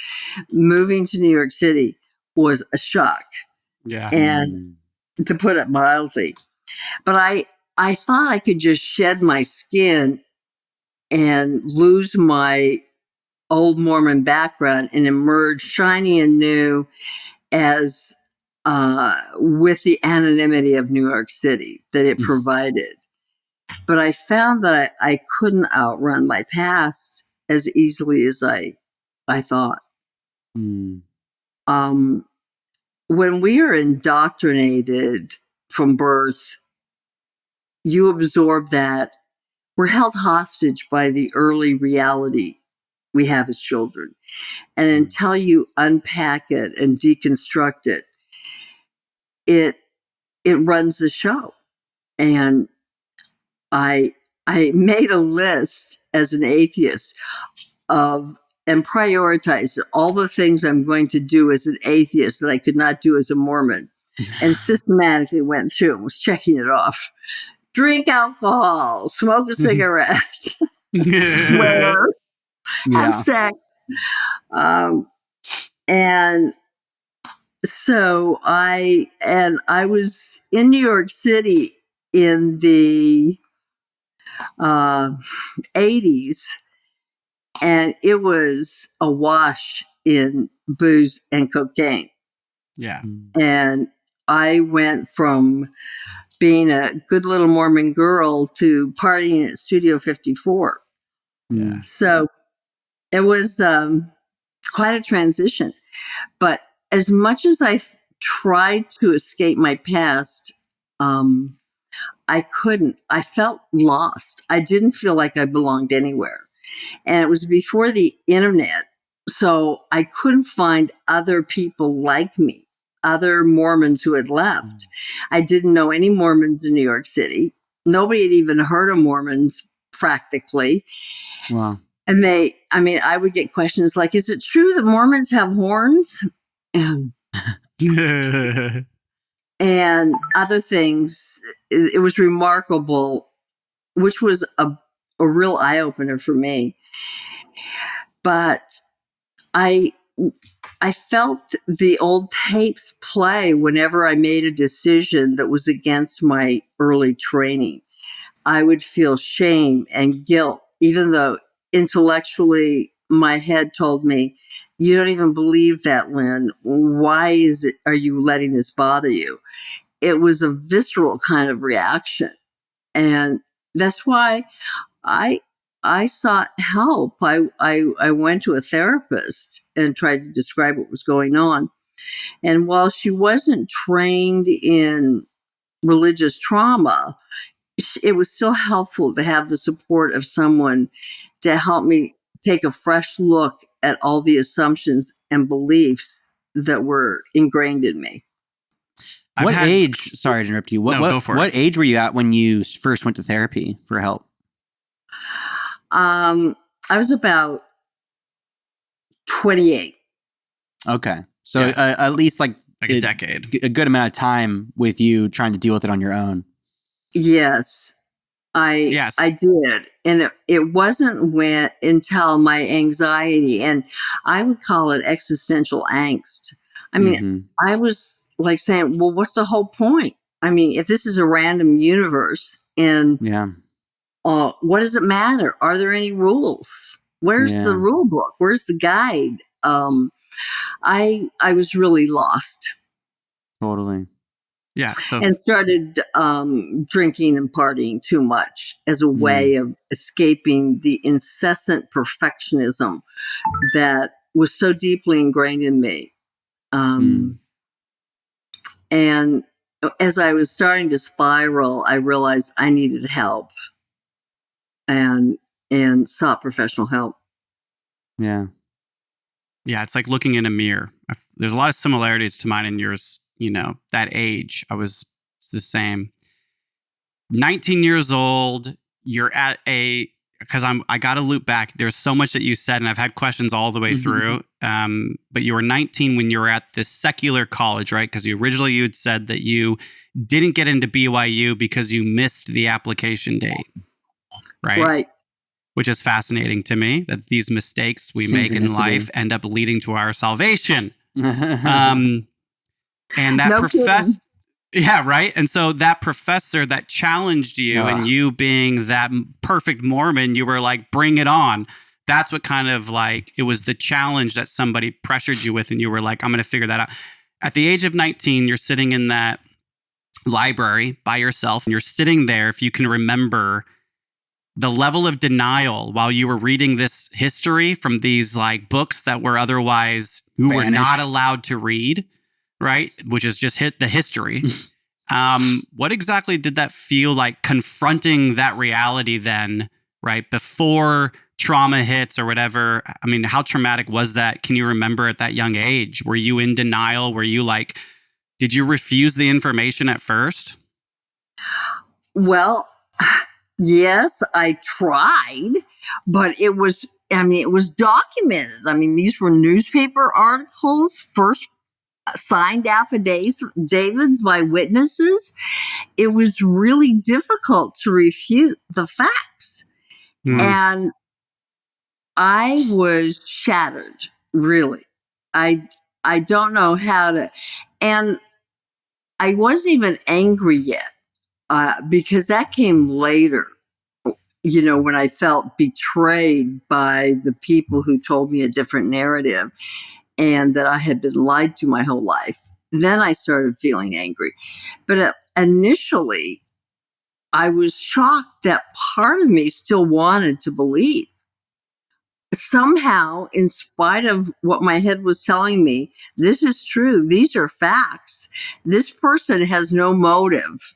moving to New York City was a shock. Yeah. And to put it mildly, but I thought I could just shed my skin and lose my old Mormon background and emerge shiny and new as with the anonymity of New York City that it provided. But I found that I couldn't outrun my past as easily as I thought. When we are indoctrinated from birth, you absorb that we're held hostage by the early reality we have as children. And until you unpack it and deconstruct it, it runs the show. And I made a list as an atheist of and prioritized all the things I'm going to do as an atheist that I could not do as a Mormon, and systematically went through and was checking it off. Drink alcohol, smoke a cigarette, swear, have sex. And so I was in New York City in the 80s, and it was awash in booze and cocaine. Yeah. And I went from being a good little Mormon girl to partying at Studio 54. Yeah. So it was quite a transition. But as much as I tried to escape my past, I couldn't. I felt lost. I didn't feel like I belonged anywhere. And it was before the internet, so I couldn't find other people like me, other Mormons who had left. I didn't know any Mormons in New York City. Nobody had even heard of Mormons practically. Wow. And I would get questions like, is it true that Mormons have horns? And other things. It was remarkable, which was a real eye-opener for me. But I felt the old tapes play whenever I made a decision that was against my early training. I would feel shame and guilt, even though intellectually my head told me, you don't even believe that, Lyn. Why are you letting this bother you? It was a visceral kind of reaction. And that's why I sought help. I went to a therapist and tried to describe what was going on. And while she wasn't trained in religious trauma, it was still helpful to have the support of someone to help me take a fresh look at all the assumptions and beliefs that were ingrained in me. Age? Sorry to interrupt you. What age were you at when you first went to therapy for help? I was about 28. Okay. So at least like a decade. A good amount of time with you trying to deal with it on your own. Yes. I did. And it wasn't until my anxiety, and I would call it existential angst. I mean, I was like saying, well, what's the whole point? I mean, if this is a random universe, and what does it matter? Are there any rules? Where's the rule book? Where's the guide? I was really lost. Totally. Yeah. So and started drinking and partying too much as a way of escaping the incessant perfectionism that was so deeply ingrained in me. And as I was starting to spiral, I realized I needed help and sought professional help. Yeah. Yeah, it's like looking in a mirror. There's a lot of similarities to mine and yours. You know, that age, it's the same. 19 years old, you're at because I got to loop back. There's so much that you said, and I've had questions all the way through. But you were 19 when you were at this secular college, right? Because originally you had said that you didn't get into BYU because you missed the application date, right? Right. Which is fascinating to me, that these mistakes we make in life end up leading to our salvation. And that professor, yeah, right. And so that professor that challenged you, and you being that perfect Mormon, you were like, bring it on. That's what kind of like, it was the challenge that somebody pressured you with, and you were like, I'm going to figure that out. At the age of 19, you're sitting in that library by yourself, and you're sitting there, if you can remember, the level of denial while you were reading this history from these like books that were otherwise you were not allowed to read, right? Which is just the history. What exactly did that feel like, confronting that reality then, right? Before trauma hits or whatever? I mean, how traumatic was that? Can you remember at that young age? Were you in denial? Were you like, did you refuse the information at first? Well, yes, I tried, but it was documented. I mean, these were newspaper articles, first signed affidavits by witnesses. It was really difficult to refute the facts. And I was shattered, really. I don't know how to, and I wasn't even angry yet, because that came later. You know, when I felt betrayed by the people who told me a different narrative and that I had been lied to my whole life, then I started feeling angry. But initially, I was shocked that part of me still wanted to believe. Somehow, in spite of what my head was telling me, this is true, these are facts, this person has no motive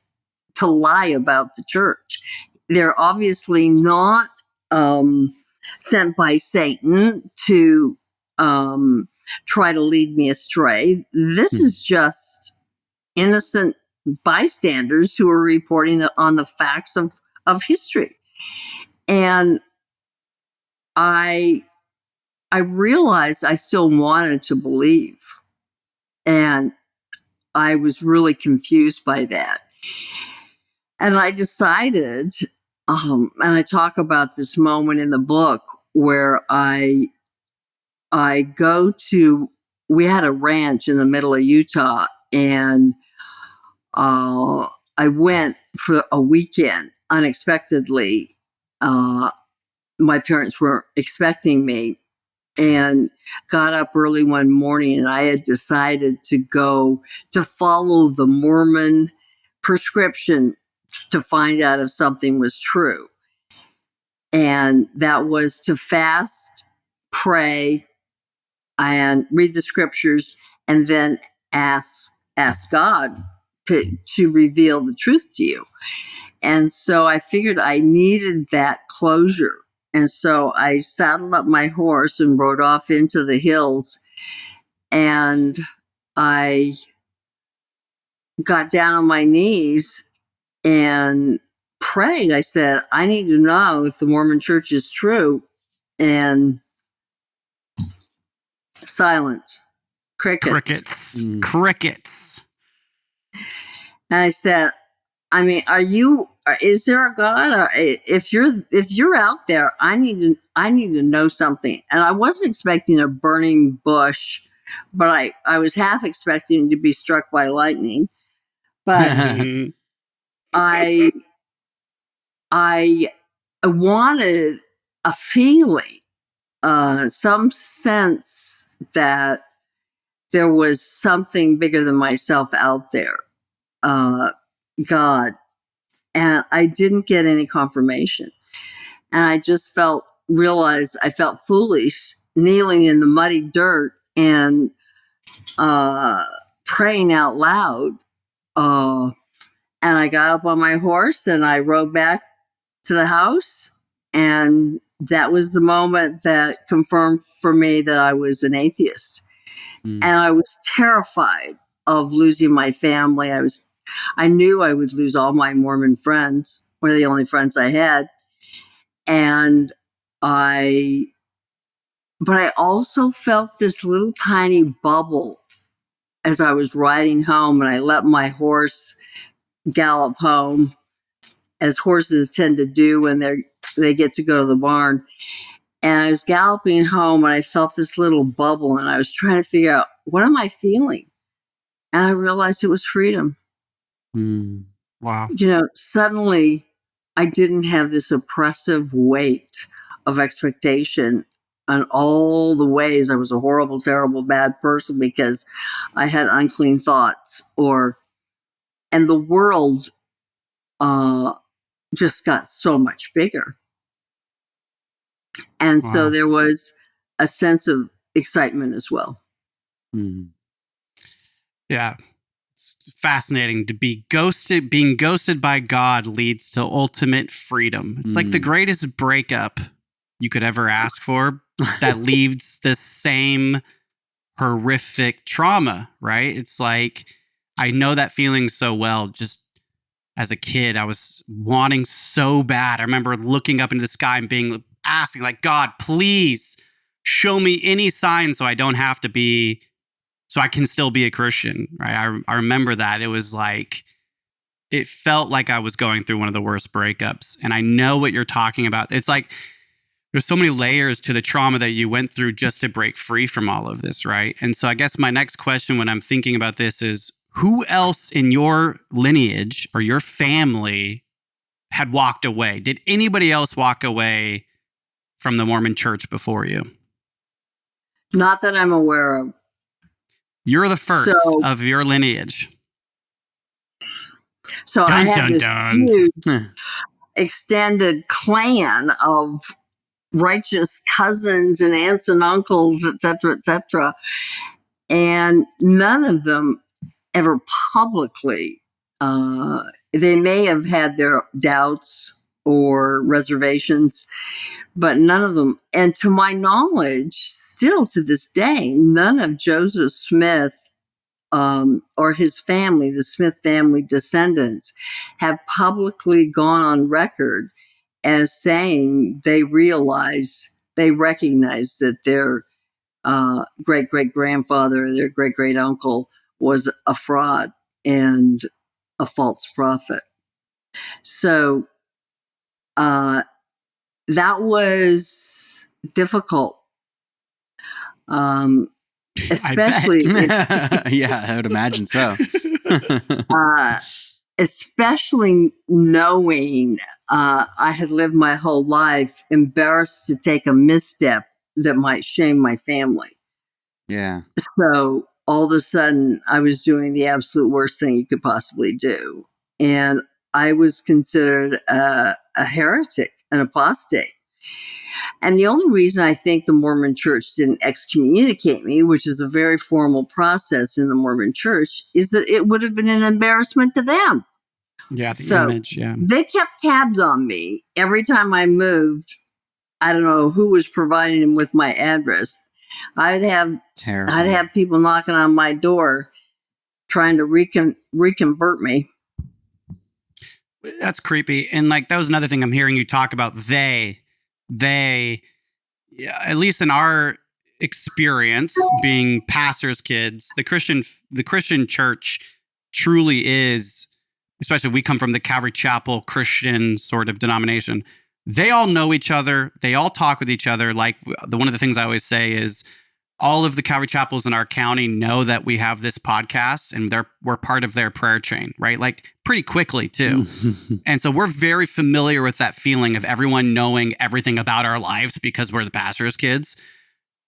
to lie about the church. They're obviously not sent by Satan to try to lead me astray. This is just innocent bystanders who are reporting on the facts of history. And I realized I still wanted to believe. And I was really confused by that. And I decided, and I talk about this moment in the book where we had a ranch in the middle of Utah, and I went for a weekend unexpectedly. My parents weren't expecting me, and got up early one morning, and I had decided to go to follow the Mormon prescription to find out if something was true. And that was to fast, pray, and read the scriptures, and then ask God to reveal the truth to you. And so I figured I needed that closure. And so I saddled up my horse and rode off into the hills. And I got down on my knees and prayed. I said, I need to know if the Mormon Church is true. And silence. Crickets. Crickets. And I said, I mean, is there a God? Or if you're out there, I need to know something. And I wasn't expecting a burning bush, but I was half expecting to be struck by lightning. But I wanted a feeling, some sense that there was something bigger than myself out there. God, and I didn't get any confirmation. And I just realized I felt foolish kneeling in the muddy dirt and praying out loud. And I got up on my horse and I rode back to the house. And that was the moment that confirmed for me that I was an atheist. And I was terrified of losing my family. I knew I would lose all my Mormon friends. Were the only friends I had. But I also felt this little tiny bubble as I was riding home, and I let my horse gallop home, as horses tend to do when they get to go to the barn. And I was galloping home, and I felt this little bubble, and I was trying to figure out, what am I feeling? And I realized it was freedom. Wow. Suddenly I didn't have this oppressive weight of expectation on all the ways I was a horrible, terrible, bad person because I had unclean thoughts, and the world just got so much bigger. And so there was a sense of excitement as well. Yeah. It's fascinating to be ghosted. Being ghosted by God leads to ultimate freedom. It's like the greatest breakup you could ever ask for that leaves the same horrific trauma, right? It's like, I know that feeling so well. Just as a kid, I was wanting so bad. I remember looking up into the sky and asking like, God, please show me any sign so I don't have to be, so I can still be a Christian, right? I remember that. It was like, it felt like I was going through one of the worst breakups. And I know what you're talking about. It's like, there's so many layers to the trauma that you went through just to break free from all of this, right? And so I guess my next question when I'm thinking about this is, who else in your lineage or your family had walked away? Did anybody else walk away from the Mormon Church before you? Not that I'm aware of. You're the first of your lineage. So I had this huge extended clan of righteous cousins and aunts and uncles, et cetera, and none of them ever publicly. They may have had their doubts or reservations, but none of them, and to my knowledge, still to this day, none of Joseph Smith or his family, the Smith family descendants, have publicly gone on record as saying they recognize that their great-great-grandfather, their great-great-uncle was a fraud and a false prophet. So that was difficult. Especially yeah, I would imagine so. Especially knowing I had lived my whole life embarrassed to take a misstep that might shame my family. Yeah. So all of a sudden I was doing the absolute worst thing you could possibly do. And I was considered a heretic, an apostate. And the only reason I think the Mormon Church didn't excommunicate me, which is a very formal process in the Mormon Church, is that it would have been an embarrassment to them. Yeah, the image, yeah. They kept tabs on me every time I moved. I don't know who was providing them with my address. I'd have people knocking on my door trying to reconvert me. That's creepy. And like, that was another thing I'm hearing you talk about. They, at least in our experience being pastors' kids, the Christian church truly is, especially we come from the Calvary Chapel Christian sort of denomination. They all know each other. They all talk with each other. Like one of the things I always say is all of the Calvary Chapels in our county know that we have this podcast and we're part of their prayer chain, right? Like pretty quickly too. And so we're very familiar with that feeling of everyone knowing everything about our lives because we're the pastor's kids.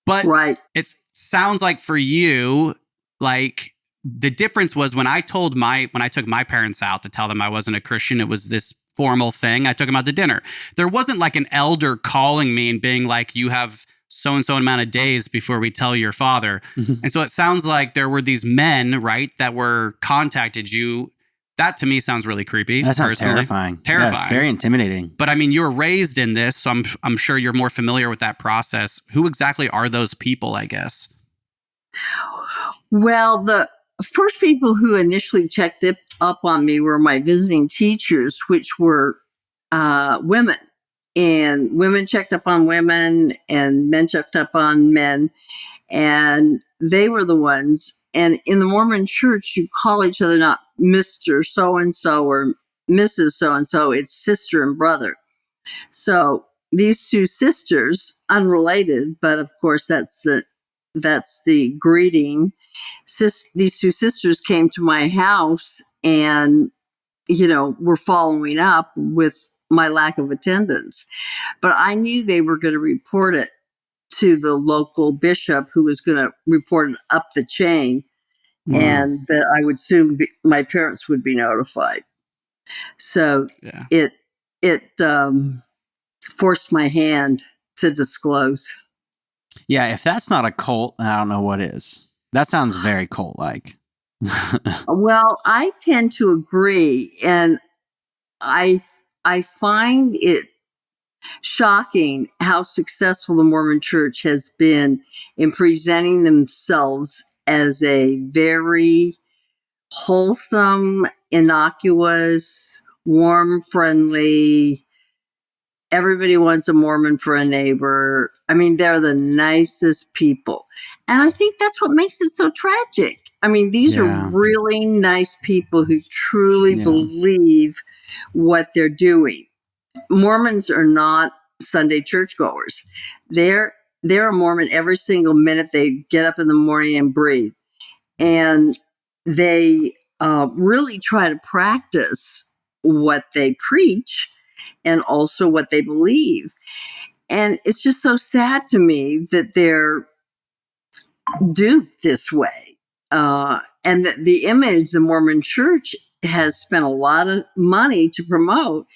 But it sounds like for you, like the difference was when I took my parents out to tell them I wasn't a Christian, it was this formal thing. I took them out to dinner. There wasn't like an elder calling me and being like, you have so-and-so amount of days before we tell your father. And so it sounds like there were these men, right, that were contacted you. That to me sounds really creepy. That sounds personally. terrifying. Terrifying. Yeah, it's very intimidating. But I mean, you were raised in this, so I'm sure you're more familiar with that process. Who exactly are those people, I guess? Well, the first people who initially checked up on me were my visiting teachers, which were women. And women checked up on women and men checked up on men. And they were the ones. And in the Mormon Church, you call each other not Mr. So-and-so or Mrs. So-and-so. It's sister and brother. So these two sisters, unrelated, but of course that's the greeting. These two sisters came to my house and, were following up with my lack of attendance. But I knew they were going to report it to the local bishop, who was going to report it up the chain, and that I would soon my parents would be notified. So it forced my hand to disclose. Yeah, if that's not a cult, I don't know what is. That sounds very cult-like. Well, I tend to agree, and I find it shocking how successful the Mormon Church has been in presenting themselves as a very wholesome, innocuous, warm, friendly, everybody wants a Mormon for a neighbor. I mean, they're the nicest people. And I think that's what makes it so tragic. I mean, these are really nice people who truly believe what they're doing. Mormons are not Sunday churchgoers. They're a Mormon every single minute they get up in the morning and breathe. And they really try to practice what they preach and also what they believe. And it's just so sad to me that they're duped this way. And that the image the Mormon Church has spent a lot of money to promote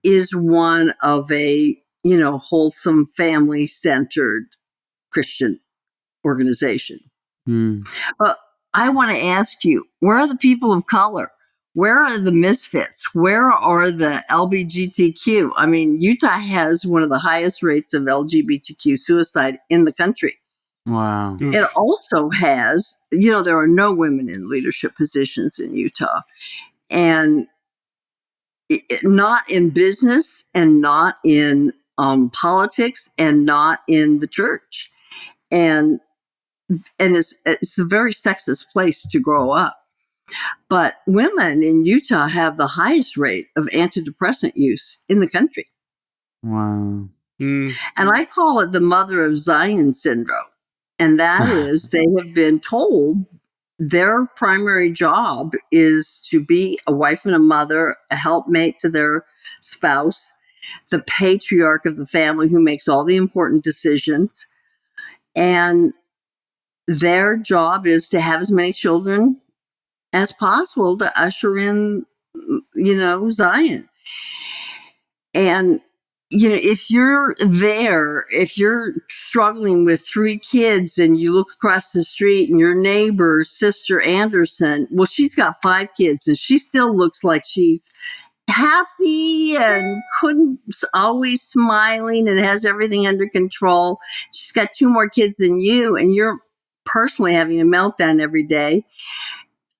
is one of a, wholesome, family-centered Christian organization. But I want to ask you, where are the people of color? Where are the misfits? Where are the LGBTQ? I mean, Utah has one of the highest rates of LGBTQ suicide in the country. Wow. It also has, there are no women in leadership positions in Utah. And not in business and not in politics and not in the church. And it's a very sexist place to grow up. But women in Utah have the highest rate of antidepressant use in the country. Wow. And I call it the Mother of Zion syndrome. And that is they have been told their primary job is to be a wife and a mother, a helpmate to their spouse, the patriarch of the family who makes all the important decisions. And their job is to have as many children as possible to usher in, Zion. And, if you're struggling with 3 kids and you look across the street and your neighbor, Sister Anderson, well, she's got 5 kids and she still looks like she's happy and always smiling and has everything under control. She's got 2 more kids than you, and you're personally having a meltdown every day.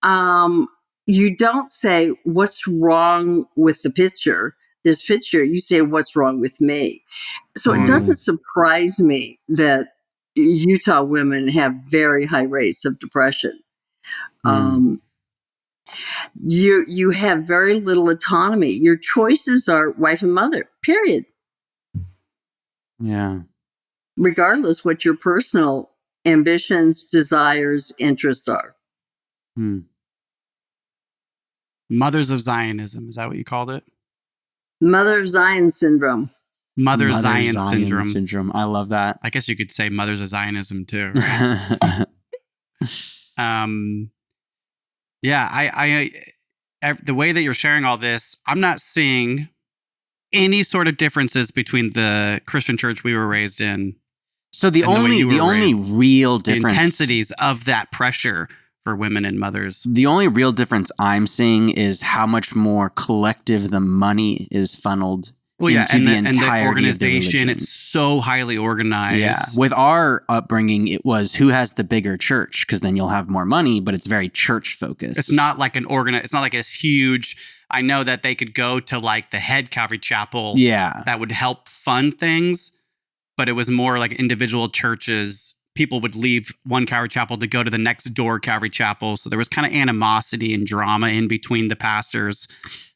You don't say, what's wrong with this picture? You say, what's wrong with me? So it doesn't surprise me that Utah women have very high rates of depression. You have very little autonomy. Your choices are wife and mother, period. Yeah. Regardless what your personal ambitions, desires, interests are. Mothers of Zionism, is that what you called it? Mother of Zion syndrome. Mother Zion syndrome. I love that. I guess you could say Mothers of Zionism too. Right? Yeah, the way that you're sharing all this, I'm not seeing any sort of differences between the Christian church we were raised in. So the only real difference, the intensities of that pressure for women and mothers. The only real difference I'm seeing is how much more collective the money is funneled into the entirety organization. Of the it's so highly organized. Yeah. With our upbringing, it was who has the bigger church, because then you'll have more money, but it's very church focused. It's not like it's not like it's huge. I know that they could go to like the head Calvary Chapel. Yeah. That would help fund things, but it was more like individual churches. People would leave one Calvary Chapel to go to the next door Calvary Chapel. So there was kind of animosity and drama in between the pastors.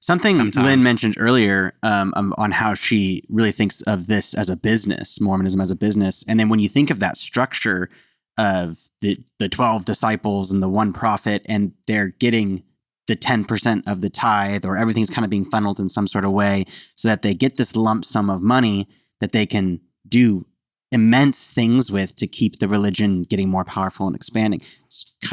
Something sometimes. Lyn mentioned earlier on how she really thinks of this as a business, Mormonism as a business. And then when you think of that structure of the 12 disciples and the one prophet, and they're getting the 10% of the tithe, or everything's kind of being funneled in some sort of way so that they get this lump sum of money that they can do immense things with to keep the religion getting more powerful and expanding.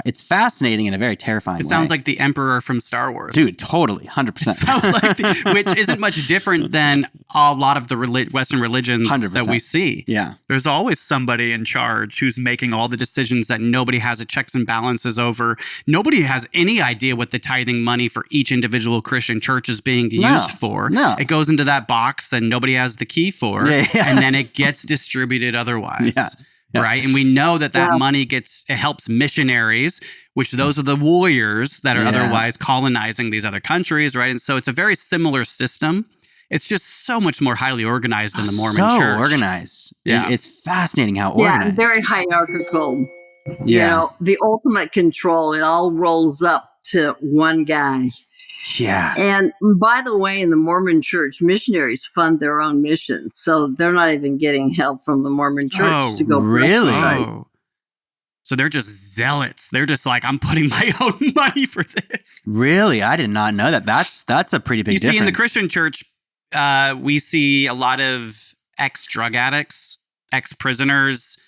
It's fascinating in a very terrifying way. It sounds like the Emperor from Star Wars. Dude, totally, 100%. Sounds like which isn't much different than a lot of the Western religions 100%. That we see. Yeah. There's always somebody in charge who's making all the decisions that nobody has a checks and balances over. Nobody has any idea what the tithing money for each individual Christian church is being used for. No. It goes into that box that nobody has the key for, and then it gets distributed otherwise. Yeah. Right. And we know that money it helps missionaries, which those are the warriors that are otherwise colonizing these other countries. Right. And so it's a very similar system. It's just so much more highly organized in the Mormon Church. So organized. Yeah. It's fascinating how organized. Yeah, very hierarchical. Yeah. You know, the ultimate control, it all rolls up to one guy. Yeah. And by the way, in the Mormon Church, missionaries fund their own missions. So they're not even getting help from the Mormon Church to go. Really? Oh. So they're just zealots. They're just like, I'm putting my own money for this. Really? I did not know that. That's a pretty big difference. You see, in the Christian church, we see a lot of ex-drug addicts, ex-prisoners,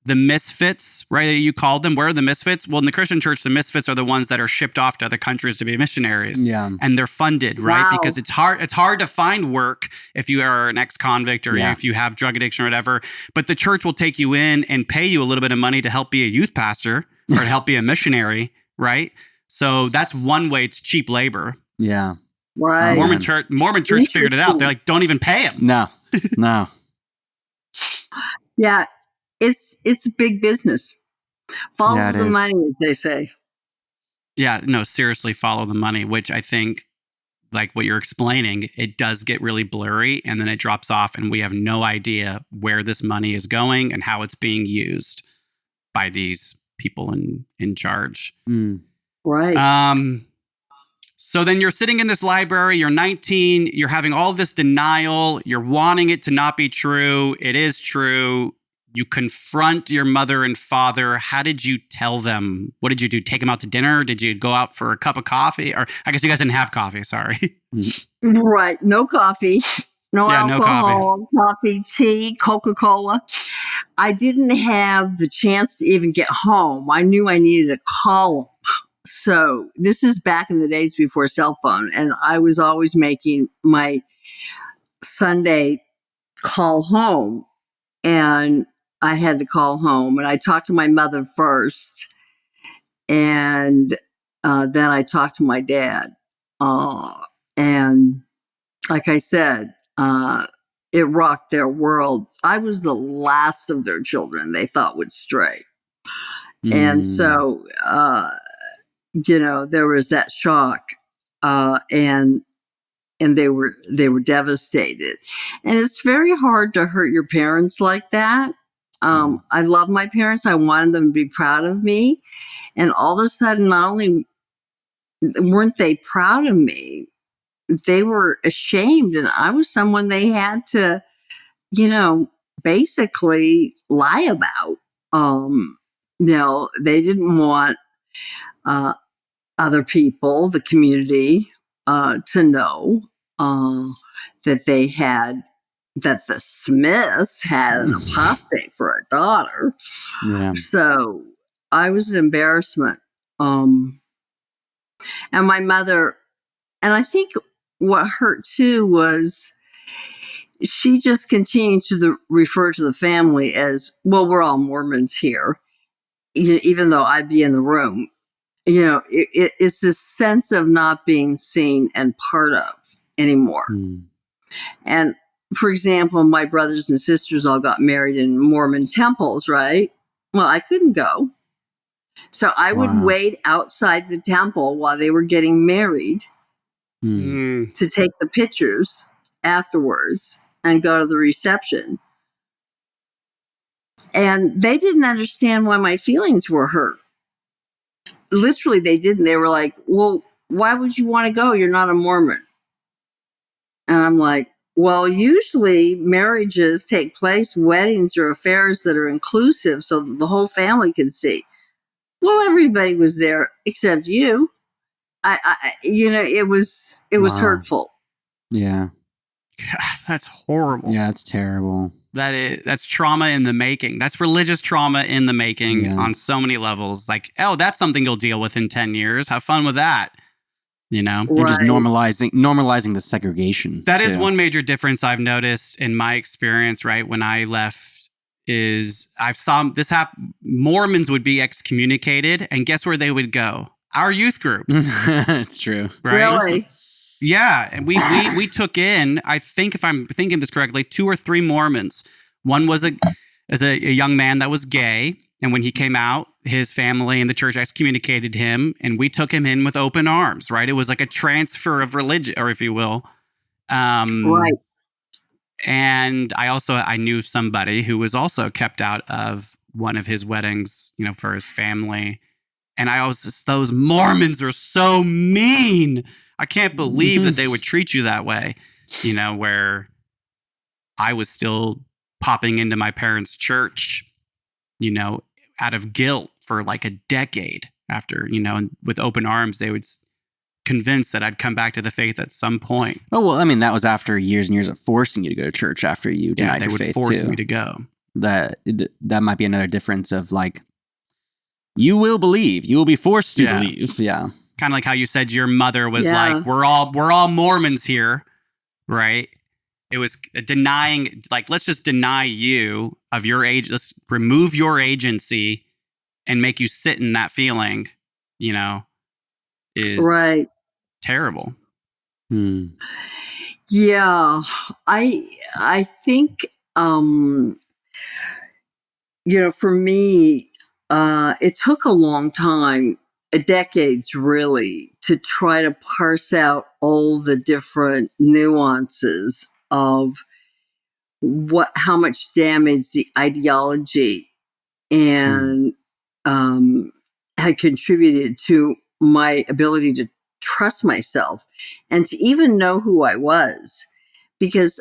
the misfits, right? You called them. Where are the misfits? Well, in the Christian church, the misfits are the ones that are shipped off to other countries to be missionaries. Yeah. And they're funded, right? Wow. Because it's hard to find work if you are an ex-convict or if you have drug addiction or whatever. But the church will take you in and pay you a little bit of money to help be a youth pastor or to help be a missionary, right? So that's one way. It's cheap labor. Yeah. Right. Mormon Church figured it out. They're like, don't even pay him. No. Yeah. It's a big business. Follow the money, as they say. Yeah, no, seriously, follow the money, which I think, like what you're explaining, it does get really blurry and then it drops off and we have no idea where this money is going and how it's being used by these people in charge. Right. So then you're sitting in this library, you're 19, you're having all this denial, you're wanting it to not be true. It is true. You confront your mother and father. How did you tell them? What did you do? Take them out to dinner? Did you go out for a cup of coffee? Or I guess you guys didn't have coffee. Sorry. Right. No coffee. No alcohol. No coffee, tea, Coca-Cola. I didn't have the chance to even get home. I knew I needed to call them. So this is back in the days before cell phone. And I was always making my Sunday call home. And I had to call home, and I talked to my mother first, and then I talked to my dad. And like I said, it rocked their world. I was the last of their children they thought would stray. And so, there was that shock, and they were devastated. And it's very hard to hurt your parents like that. I love my parents. I wanted them to be proud of me. And all of a sudden, not only weren't they proud of me, they were ashamed. And I was someone they had to, basically lie about. They didn't want other people, the community, to know that the Smiths had an apostate for a daughter. Yeah. So I was an embarrassment. And my mother, and I think what hurt too was she just continued to refer to the family as, well, we're all Mormons here, even though I'd be in the room. It's this sense of not being seen and part of anymore. And for example, my brothers and sisters all got married in Mormon temples, right? Well, I couldn't go. So I would wait outside the temple while they were getting married to take the pictures afterwards and go to the reception. And they didn't understand why my feelings were hurt. Literally, they didn't. They were like, well, why would you want to go? You're not a Mormon. And I'm like, well, usually marriages take place, weddings or affairs that are inclusive so that the whole family can see. Well, everybody was there except you. It was hurtful. Yeah. God, that's horrible. Yeah, it's terrible. That's trauma in the making. That's religious trauma in the making on so many levels. Like, oh, that's something you'll deal with in 10 years. Have fun with that. Right. And just normalizing the segregation. That is one major difference I've noticed in my experience, right? When I left is I've saw this happen. Mormons would be excommunicated, and guess where they would go? Our youth group. It's true. Right? Really? Yeah. And we took in, I think if I'm thinking this correctly, 2 or 3 Mormons. One was a young man that was gay. And when he came out, his family and the church excommunicated him, and we took him in with open arms, right? It was like a transfer of religion, or if you will. Right. And I knew somebody who was also kept out of one of his weddings, for his family. And I was just, those Mormons are so mean. I can't believe that they would treat you that way, where I was still popping into my parents' church, out of guilt for like a decade after, and with open arms, they would convince that I'd come back to the faith at some point. Oh, well, I mean, that was after years and years of forcing you to go to church after you denied your faith. They would force me to go. That might be another difference of like, you will believe, you will be forced to believe. Yeah. Kind of like how you said your mother was like, we're all Mormons here, right? It was denying, like, let's just deny you of your age. Let's remove your agency and make you sit in that feeling, is right. Terrible. Yeah. I think, for me, it took a long time, decades really, to try to parse out all the different nuances of how much damage the ideology and had contributed to my ability to trust myself and to even know who I was. Because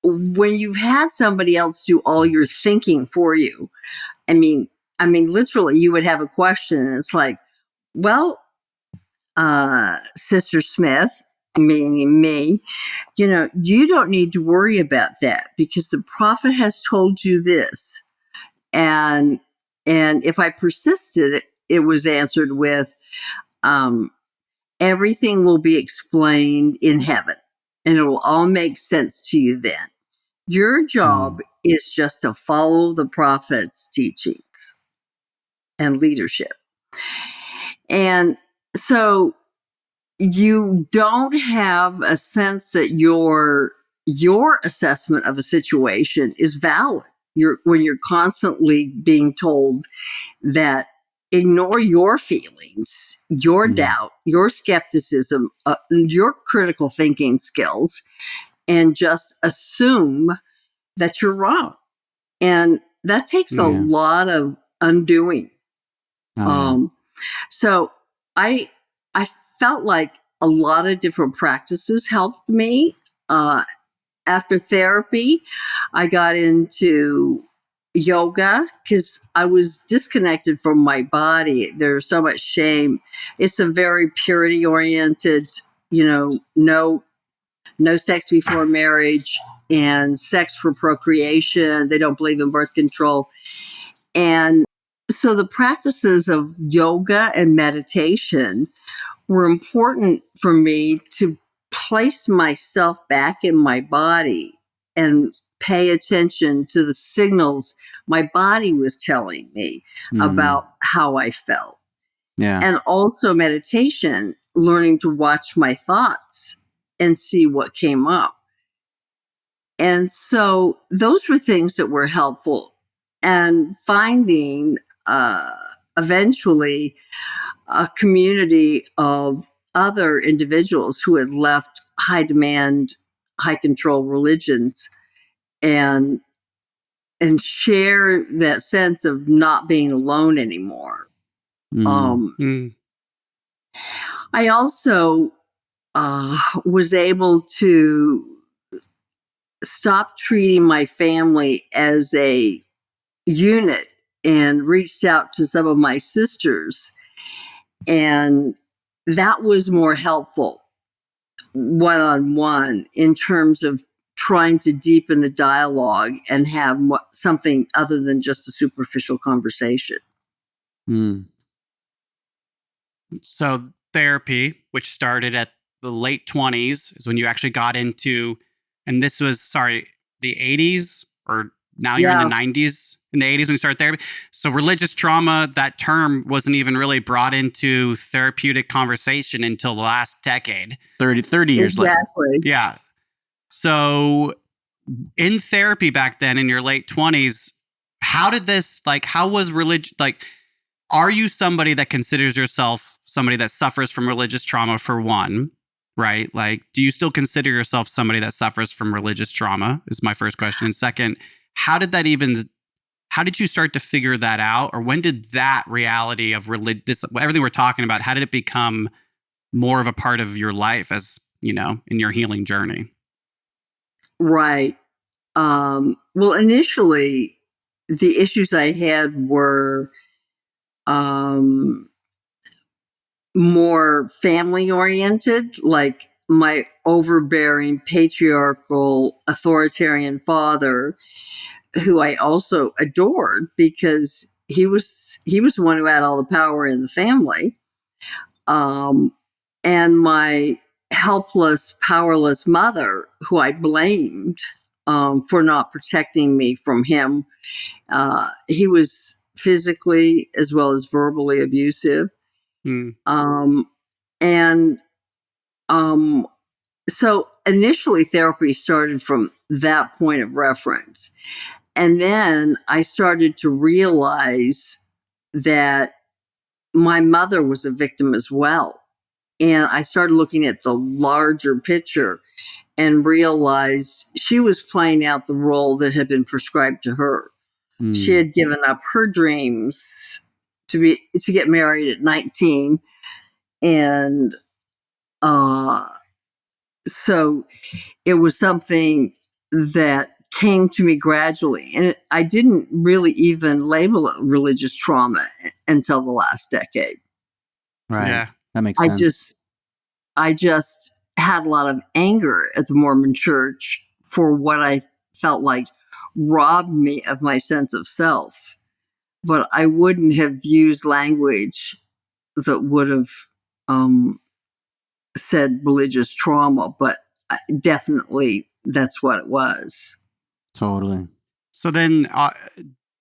when you've had somebody else do all your thinking for you, I mean, literally, you would have a question, and it's like, well, Sister Smith, meaning me, you don't need to worry about that because the prophet has told you this. And if I persisted, it was answered with, everything will be explained in heaven and it will all make sense to you then. Your job is just to follow the prophet's teachings and leadership. And so you don't have a sense that your assessment of a situation is valid. When you're constantly being told that ignore your feelings, your doubt, your skepticism, your critical thinking skills, and just assume that you're wrong. And that takes a lot of undoing. So I felt like a lot of different practices helped me. After therapy, I got into yoga because I was disconnected from my body. There's so much shame. It's a very purity oriented, no sex before marriage and sex for procreation. They don't believe in birth control. And so the practices of yoga and meditation were important for me to place myself back in my body and pay attention to the signals my body was telling me about how I felt. Yeah. And also meditation, learning to watch my thoughts and see what came up. And so those were things that were helpful. And finding eventually a community of other individuals who had left high demand, high control religions and share that sense of not being alone anymore. I also was able to stop treating my family as a unit and reached out to some of my sisters. And that was more helpful one-on-one in terms of trying to deepen the dialogue and have something other than just a superficial conversation. So therapy, which started at the late 20s, is when you actually got into, and this was, the 80s, or now you're in the 90s, in the 80s when you started therapy. So religious trauma, that term wasn't even really brought into therapeutic conversation until the last decade. 30 years later. Yeah. So in therapy back then, in your late 20s, how was religion, are you somebody that considers yourself somebody that suffers from religious trauma, for one, right? Do you still consider yourself somebody that suffers from religious trauma is my first question. And second, how did you start to figure that out? Or when did that reality of everything we're talking about, how did it become more of a part of your life as, in your healing journey? Right. Well, initially, the issues I had were more family oriented, like my overbearing, patriarchal, authoritarian father, who I also adored because he was the one who had all the power in the family. And my helpless, powerless mother, who I blamed for not protecting me from him. He was physically as well as verbally abusive. So initially therapy started from that point of reference. And then I started to realize that my mother was a victim as well. And I started looking at the larger picture and realized she was playing out the role that had been prescribed to her. She had given up her dreams to get married at 19. And so it was something that came to me gradually. And I didn't really even label it religious trauma until the last decade. Right. Yeah. That makes sense. I just had a lot of anger at the Mormon Church for what I felt like robbed me of my sense of self. But I wouldn't have used language that would have said religious trauma, but definitely that's what it was. Totally. So then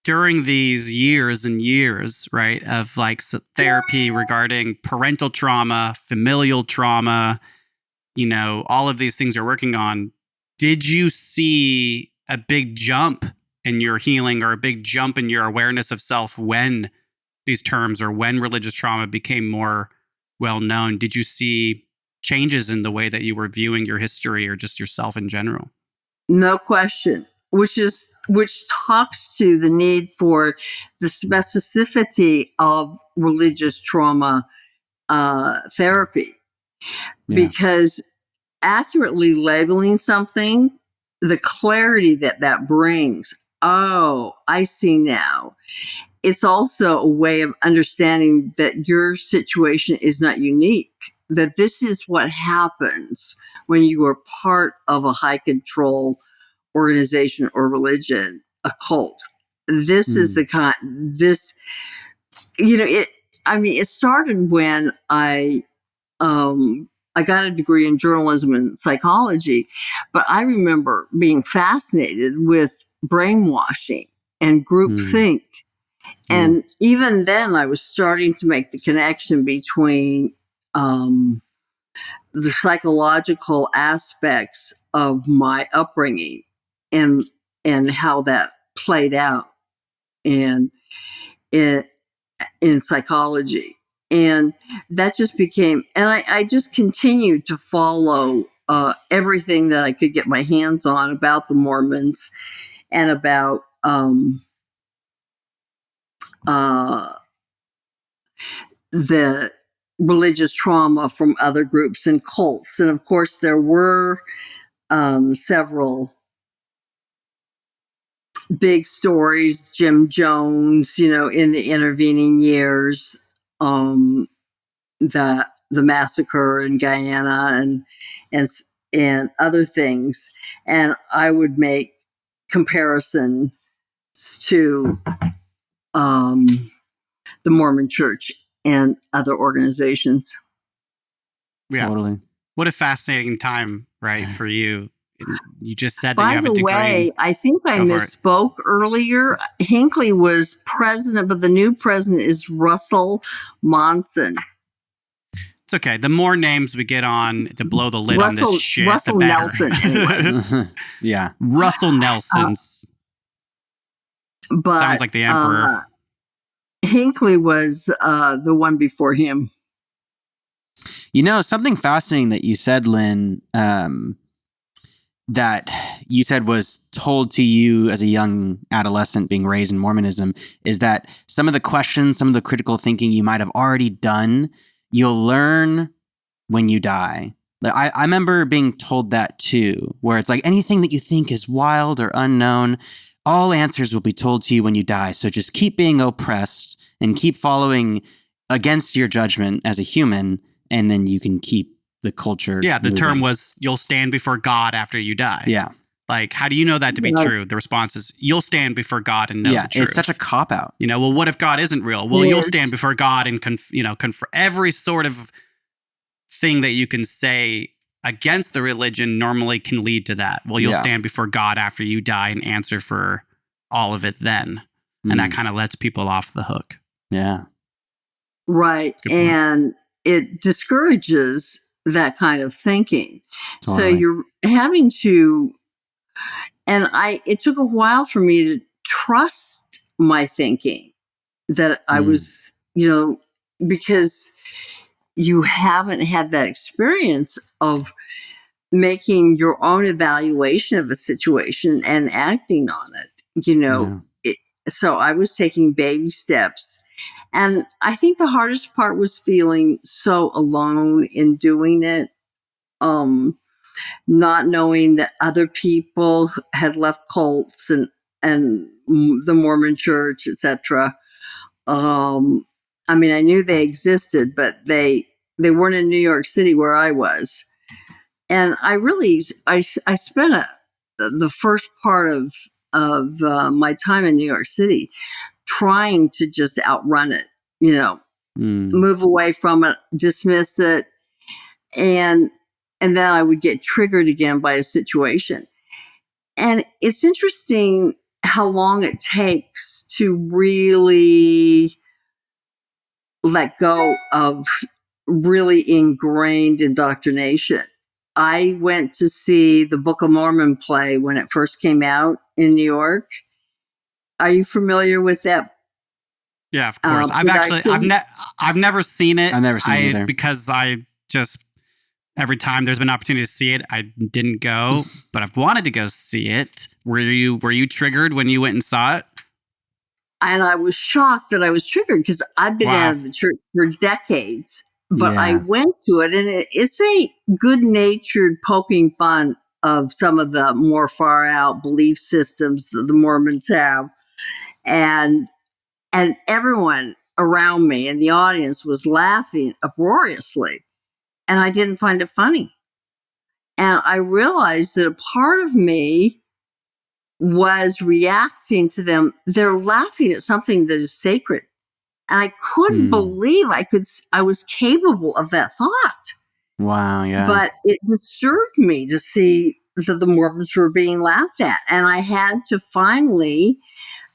during these years and years, right, of therapy regarding parental trauma, familial trauma, all of these things you're working on, did you see a big jump in your healing or a big jump in your awareness of self when these terms or when religious trauma became more well known? Did you see changes in the way that you were viewing your history or just yourself in general? No question. Which talks to the need for the specificity of religious trauma therapy. Yeah. Because accurately labeling something, the clarity that brings, oh, I see now. It's also a way of understanding that your situation is not unique, that this is what happens when you are part of a high control organization or religion, a cult. This is the kind, it started when I I got a degree in journalism and psychology, but I remember being fascinated with brainwashing and groupthink. And even then, I was starting to make the connection between the psychological aspects of my upbringing and how that played out in psychology. And that just became, and I just continued to follow everything that I could get my hands on about the Mormons and about the religious trauma from other groups and cults. And of course, there were several big stories, Jim Jones, in the intervening years, the massacre in Guyana and other things. And I would make comparisons to the Mormon Church and other organizations. Yeah. Totally. What a fascinating time, right, for you. You just said that By you have a degree. By the way, I think I misspoke earlier. Hinckley was president, but the new president is Russell Monson. It's okay. The more names we get on to blow the lid on this shit, Russell the better. Nelson, anyway. Yeah. Russell Nelson's. But sounds like the emperor. Hinckley was the one before him. Something fascinating that you said, Lyn, that you said was told to you as a young adolescent being raised in Mormonism is that some of the questions, some of the critical thinking you might have already done, you'll learn when you die. I remember being told that too, where it's like anything that you think is wild or unknown, all answers will be told to you when you die. So just keep being oppressed and keep following against your judgment as a human, and then you can keep the culture. Yeah, the moving. term was you'll stand before God after you die. Yeah. Like, how do you know that to be true? The response is you'll stand before God and know the truth. It's such a cop-out. Well, what if God isn't real? Well, you'll stand before God and every sort of thing that you can say against the religion normally can lead to that. Well, you'll stand before God after you die and answer for all of it then. And that kind of lets people off the hook. Yeah. Right. And it discourages that kind of thinking. Totally. So you're having to, and it took a while for me to trust my thinking that I was, because you haven't had that experience of making your own evaluation of a situation and acting on it, so I was taking baby steps. And I think the hardest part was feeling so alone in doing it, not knowing that other people had left cults and the Mormon Church, etc. I knew they existed, but they weren't in New York City where I was. And I spent the first part of my time in New York City trying to just outrun it, move away from it, dismiss it. And then I would get triggered again by a situation. And it's interesting how long it takes to really let go of really ingrained indoctrination. I went to see the Book of Mormon play when it first came out in New York. Are you familiar with that? Yeah, of course. I've never seen it. I've never seen it either. Because I just, every time there's been an opportunity to see it, I didn't go, but I've wanted to go see it. Were you triggered when you went and saw it? And I was shocked that I was triggered because I've been out of the church for decades. But I went to it, and it's a good-natured poking fun of some of the more far-out belief systems that the Mormons have. And everyone around me in the audience was laughing uproariously. And I didn't find it funny. And I realized that a part of me was reacting to them. They're laughing at something that is sacred. And I couldn't believe I was capable of that thought. Wow, yeah. But it disturbed me to see that the Mormons were being laughed at. And I had to finally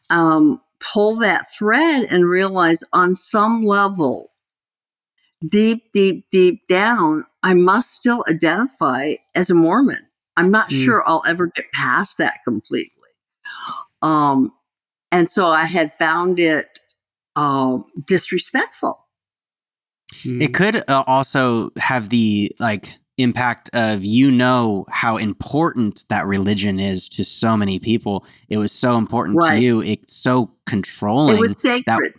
pull that thread and realize on some level, deep, deep, deep down, I must still identify as a Mormon. I'm not sure I'll ever get past that completely. And so I had found it disrespectful. It could also have the impact of how important that religion is to so many people. It was so important to you. It's so controlling. It was sacred.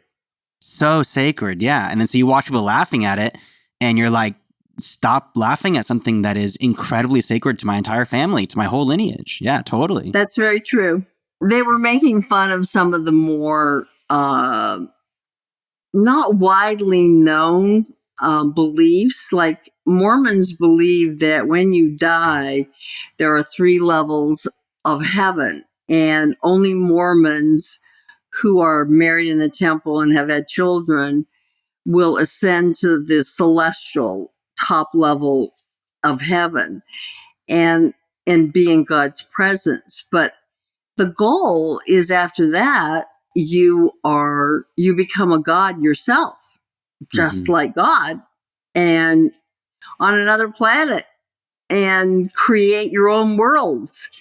So sacred, yeah. And then so you watch people laughing at it, and you're like, stop laughing at something that is incredibly sacred to my entire family, to my whole lineage. Yeah, totally. That's very true. They were making fun of some of the more not widely known beliefs. Like Mormons believe that when you die, there are 3 levels of heaven, and only Mormons who are married in the temple and have had children will ascend to the celestial top level of heaven and be in God's presence. But the goal is after that, you become a God yourself, just like God, and on another planet, and create your own worlds.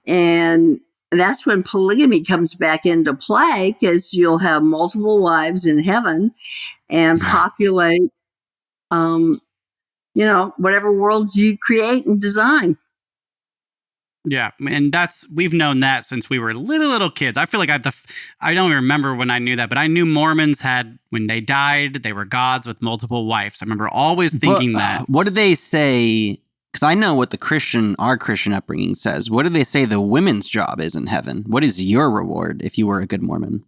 And that's when polygamy comes back into play, because you'll have multiple wives in heaven and populate, whatever worlds you create and design. Yeah, and we've known that since we were little kids. I feel like I don't remember when I knew that, but I knew Mormons when they died, they were gods with multiple wives. I remember always thinking that. What did they say? Because I know what our Christian upbringing says. What did they say the women's job is in heaven? What is your reward if you were a good Mormon?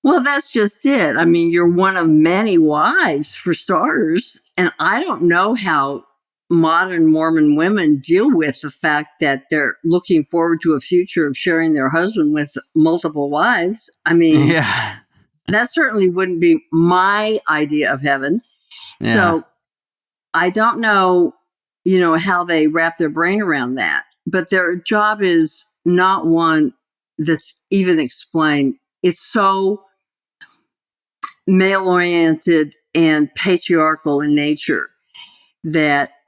Well, that's just it. I mean, you're one of many wives, for starters. And I don't know how modern Mormon women deal with the fact that they're looking forward to a future of sharing their husband with multiple wives. I mean, that certainly wouldn't be my idea of heaven. Yeah. So I don't know, how they wrap their brain around that. But their job is not one that's even explained. It's so male-oriented and patriarchal in nature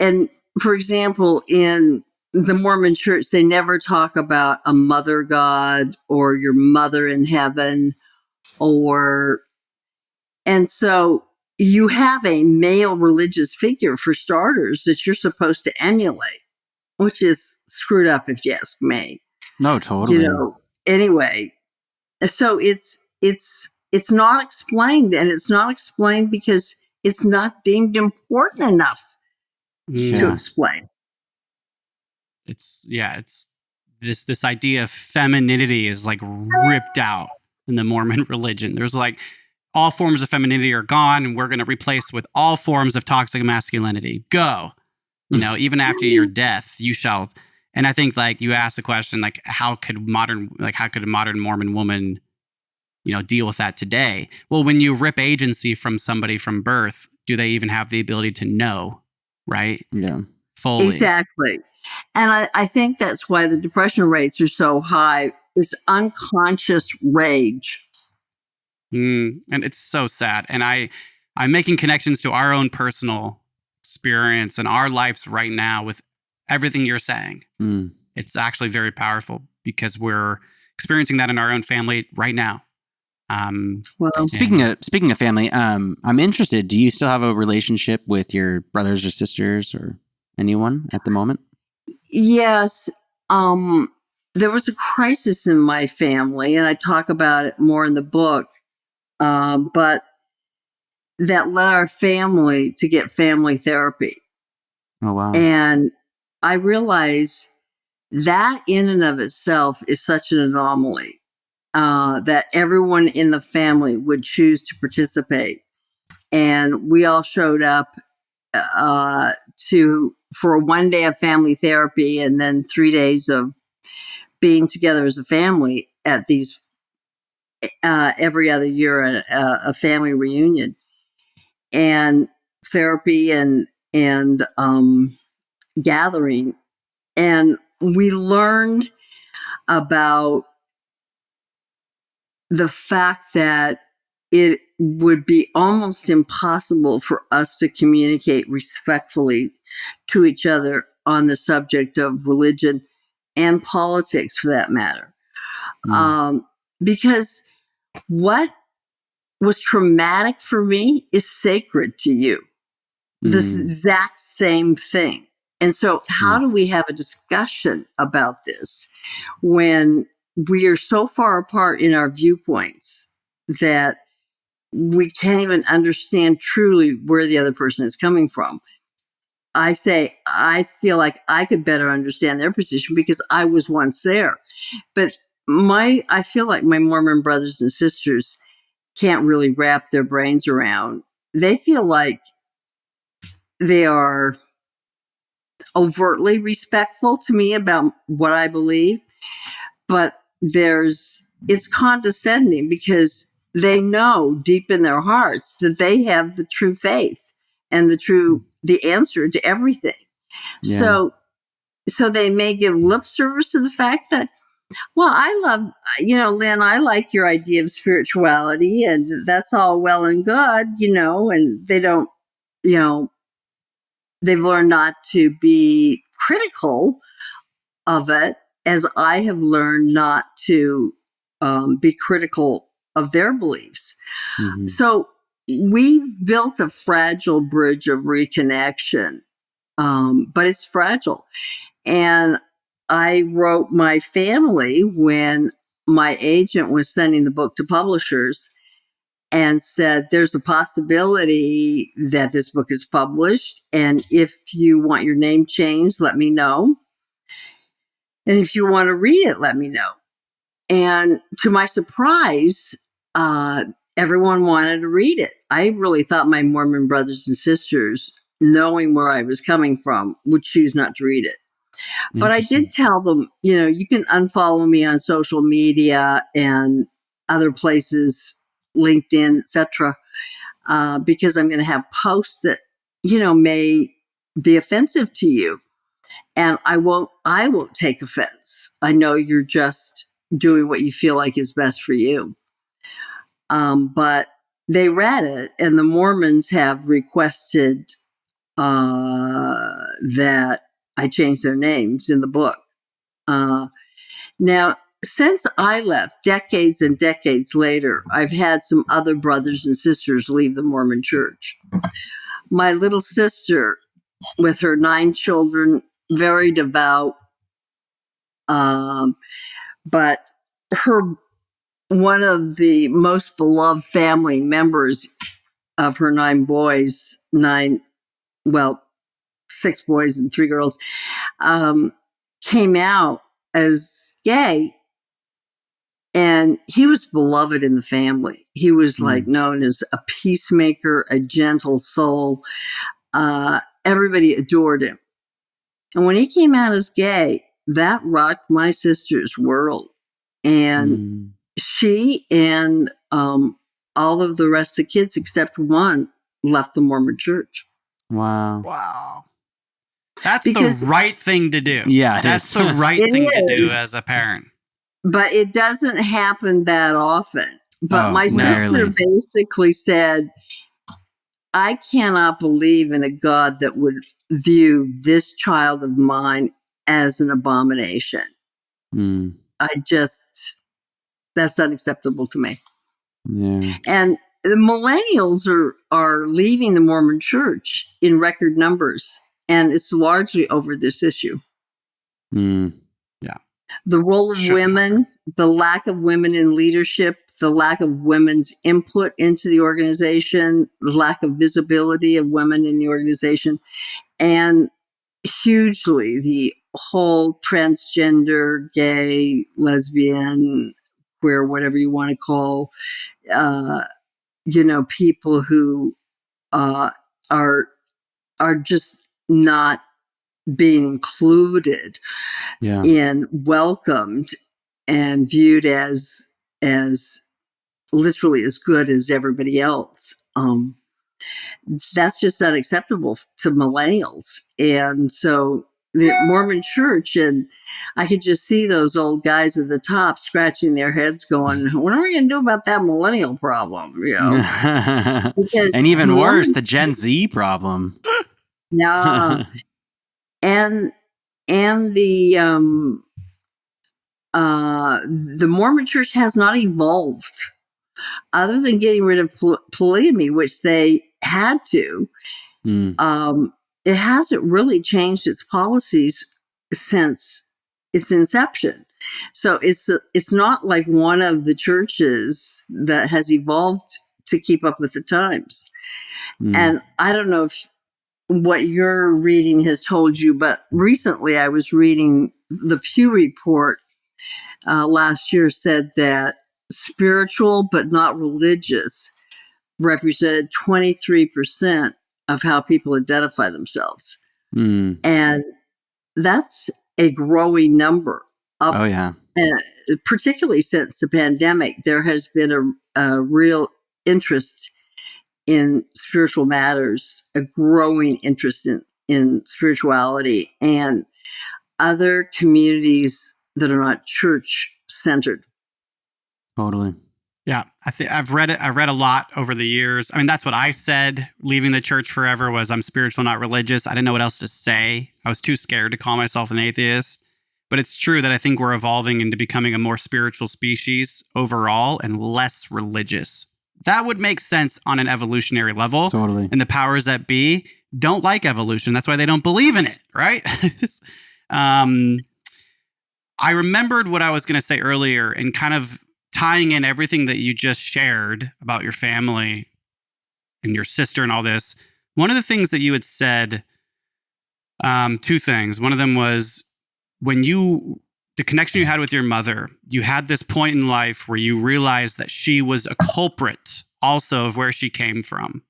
and for example, in the Mormon Church, they never talk about a mother god or your mother in heaven, and so you have a male religious figure, for starters, that you're supposed to emulate, which is screwed up if you ask me. No, totally. Anyway, so it's not explained, and it's not explained because it's not deemed important enough to explain. It's this idea of femininity is ripped out in the Mormon religion. There's all forms of femininity are gone, and we're going to replace with all forms of toxic masculinity. Go, even after your death, you shall. And I think you asked the question, how could a modern Mormon woman, deal with that today? Well, when you rip agency from somebody from birth, do they even have the ability to know? Right? Yeah. Fully. Exactly. And I think that's why the depression rates are so high. It's unconscious rage. And it's so sad. And I'm making connections to our own personal experience and our lives right now with everything you're saying. It's actually very powerful because we're experiencing that in our own family right now. Speaking of family, I'm interested. Do you still have a relationship with your brothers or sisters or anyone at the moment? Yes. There was a crisis in my family, and I talk about it more in the book. But that led our family to get family therapy. Oh, wow. And I realized that in and of itself is such an anomaly. That everyone in the family would choose to participate. And we all showed up for 1 day of family therapy and then 3 days of being together as a family at these every other year a family reunion and therapy and gathering. And we learned about the fact that it would be almost impossible for us to communicate respectfully to each other on the subject of religion and politics, for that matter. Because what was traumatic for me is sacred to you. This exact same thing. And so how do we have a discussion about this when we are so far apart in our viewpoints that we can't even understand truly where the other person is coming from? I say, I feel like I could better understand their position because I was once there. But I feel like my Mormon brothers and sisters can't really wrap their brains around. They feel like they are overtly respectful to me about what I believe, but it's condescending because they know deep in their hearts that they have the true faith and the answer to everything. Yeah. So they may give lip service to the fact that, well, I love, Lyn, I like your idea of spirituality and that's all well and good, and they don't, they've learned not to be critical of it, as I have learned not to be critical of their beliefs. So we've built a fragile bridge of reconnection, but it's fragile. And I wrote my family when my agent was sending the book to publishers and said, there's a possibility that this book is published. And if you want your name changed, let me know. And if you want to read it, let me know. And to my surprise, everyone wanted to read it. I really thought my Mormon brothers and sisters, knowing where I was coming from, would choose not to read it. But I did tell them, you can unfollow me on social media and other places, LinkedIn, etc., because I'm going to have posts that, may be offensive to you. And I won't take offense. I know you're just doing what you feel like is best for you. But they read it, and the Mormons have requested that I change their names in the book. Now, since I left, decades and decades later, I've had some other brothers and sisters leave the Mormon Church. My little sister, with her 9 children, very devout, but one of the most beloved family members of her 6 boys and 3 girls, came out as gay, and he was beloved in the family. He was known as a peacemaker, a gentle soul. Everybody adored him. And when he came out as gay, that rocked my sister's world. And she and all of the rest of the kids, except one, left the Mormon Church. Wow. That's the right thing to do. Yeah, that's the right thing to do as a parent. But it doesn't happen that often. But my sister basically said, I cannot believe in a God that would view this child of mine as an abomination. That's unacceptable to me. Yeah. And the millennials are leaving the Mormon Church in record numbers, and it's largely over this issue. Yeah. The role of women, the lack of women in leadership, the lack of women's input into the organization, the lack of visibility of women in the organization, and hugely the whole transgender, gay, lesbian, queer, whatever you want to call, people who are just not being included in welcomed and viewed as literally as good as everybody else. That's just unacceptable to millennials. And so the Mormon Church, and I could just see those old guys at the top scratching their heads going, what are we going to do about that millennial problem? Because and even worse, the Gen Z problem. Yeah. and the Mormon Church has not evolved other than getting rid of polygamy, which they had to. It hasn't really changed its policies since its inception. So it's not like one of the churches that has evolved to keep up with the times. And I don't know if what your reading has told you, but recently I was reading the Pew Report last year said that spiritual but not religious represented 23% of how people identify themselves. And that's a growing number. Oh, yeah. And particularly since the pandemic, there has been a real interest in spiritual matters, a growing interest in spirituality and other communities that are not church centered. Totally. Yeah, I've read it. I read a lot over the years. I mean, that's what I said. Leaving the church forever was I'm spiritual, not religious. I didn't know what else to say. I was too scared to call myself an atheist. But it's true that I think we're evolving into becoming a more spiritual species overall and less religious. That would make sense on an evolutionary level. Totally. And the powers that be don't like evolution. That's why they don't believe in it, right? I remembered what I was going to say earlier and kind of tying in everything that you just shared about your family and your sister and all this. One of the things that you had said, two things. One of them was the connection you had with your mother, you had this point in life where you realized that she was a culprit also of where she came from.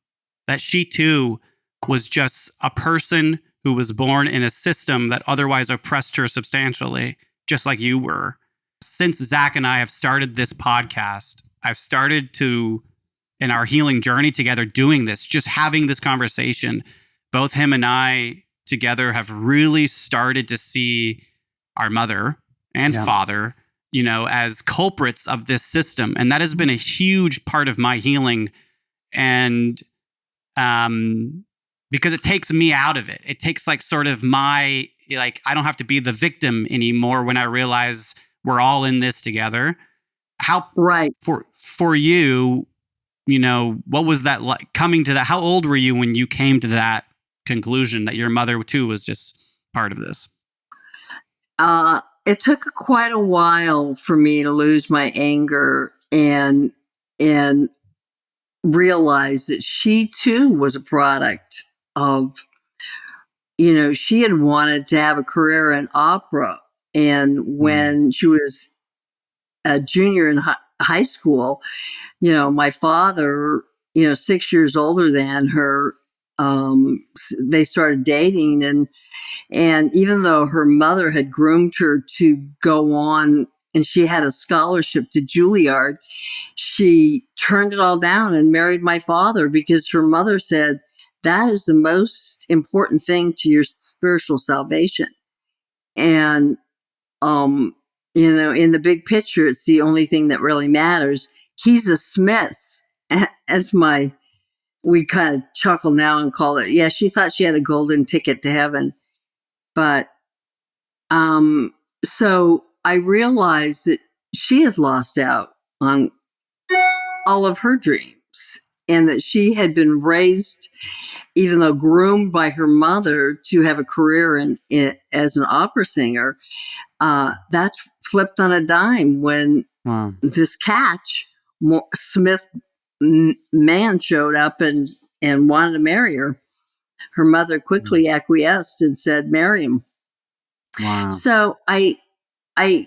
That she too was just a person who was born in a system that otherwise oppressed her substantially, just like you were. Since Zach and I have started this podcast, I've started to, in our healing journey together, doing this, just having this conversation. Both him and I together have really started to see our mother and father, as culprits of this system. And that has been a huge part of my healing. And because it takes me out of it. It takes I don't have to be the victim anymore when I realize we're all in this together. How right for you, what was that like coming to that? How old were you when you came to that conclusion that your mother too was just part of this? It took quite a while for me to lose my anger and realize that she too was a product of, she had wanted to have a career in opera. And when she was a junior in high school, my father, 6 years older than her, they started dating. And even though her mother had groomed her to go on and she had a scholarship to Juilliard, she turned it all down and married my father because her mother said, that is the most important thing to your spiritual salvation. And, in the big picture, it's the only thing that really matters. He's a Smith, we kind of chuckle now and call it, yeah, she thought she had a golden ticket to heaven. But, so I realized that she had lost out on all of her dreams and that she had been raised, even though groomed by her mother to have a career as an opera singer. That's flipped on a dime when this catch Smith man showed up and wanted to marry her. Her mother quickly acquiesced and said, marry him. Wow. So I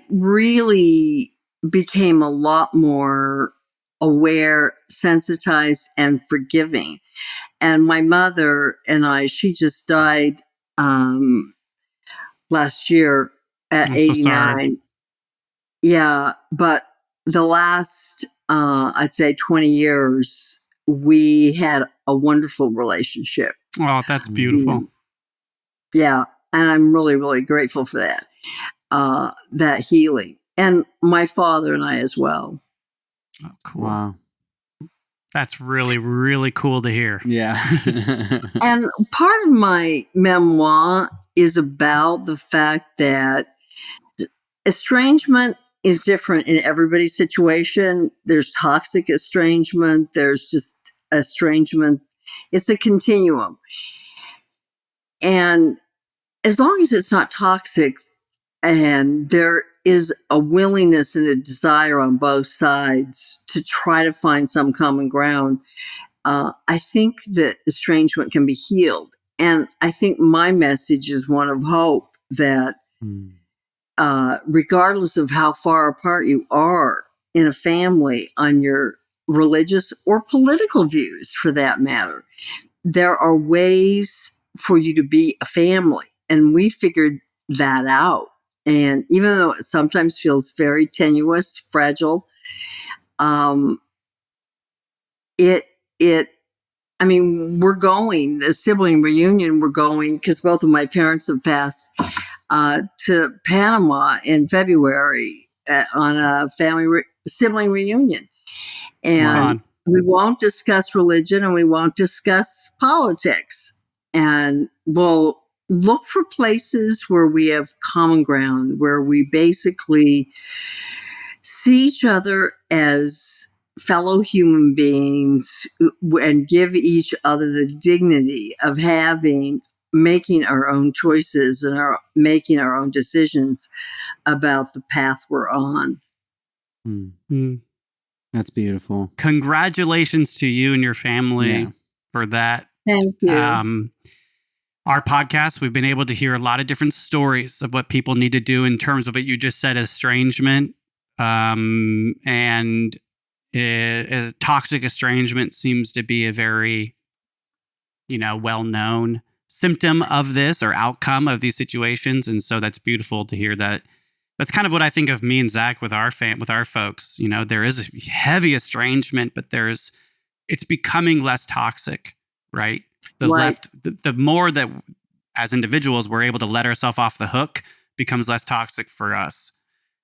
really became a lot more aware, sensitized, and forgiving. And my mother and she just died last year at 89. So yeah, but the last I'd say 20 years, we had a wonderful relationship. Oh, that's beautiful. Yeah. And I'm really, really grateful for that, that healing. And my father and I as well. Oh, cool. Wow. That's really, really cool to hear. Yeah. And part of my memoir is about the fact that estrangement is different in everybody's situation. There's toxic estrangement. There's just estrangement. It's a continuum. And as long as it's not toxic and there is a willingness and a desire on both sides to try to find some common ground, I think that estrangement can be healed. And I think my message is one of hope that regardless of how far apart you are in a family on your religious or political views, for that matter, there are ways for you to be a family. And we figured that out. And even though it sometimes feels very tenuous, fragile, we're going, the sibling reunion, we're going, because both of my parents have passed, to Panama in February on a sibling reunion. And we won't discuss religion and we won't discuss politics. And we'll look for places where we have common ground, where we basically see each other as fellow human beings and give each other the dignity of making our own choices and making our own decisions about the path we're on. That's beautiful. Congratulations to you and your family for that. Thank you. Our podcast, we've been able to hear a lot of different stories of what people need to do in terms of what you just said, estrangement. And toxic estrangement seems to be a very, well-known symptom of this or outcome of these situations. And so that's beautiful to hear that. That's kind of what I think of me and Zach with our folks. There is a heavy estrangement, but it's becoming less toxic, right? The more that as individuals we're able to let ourselves off the hook becomes less toxic for us.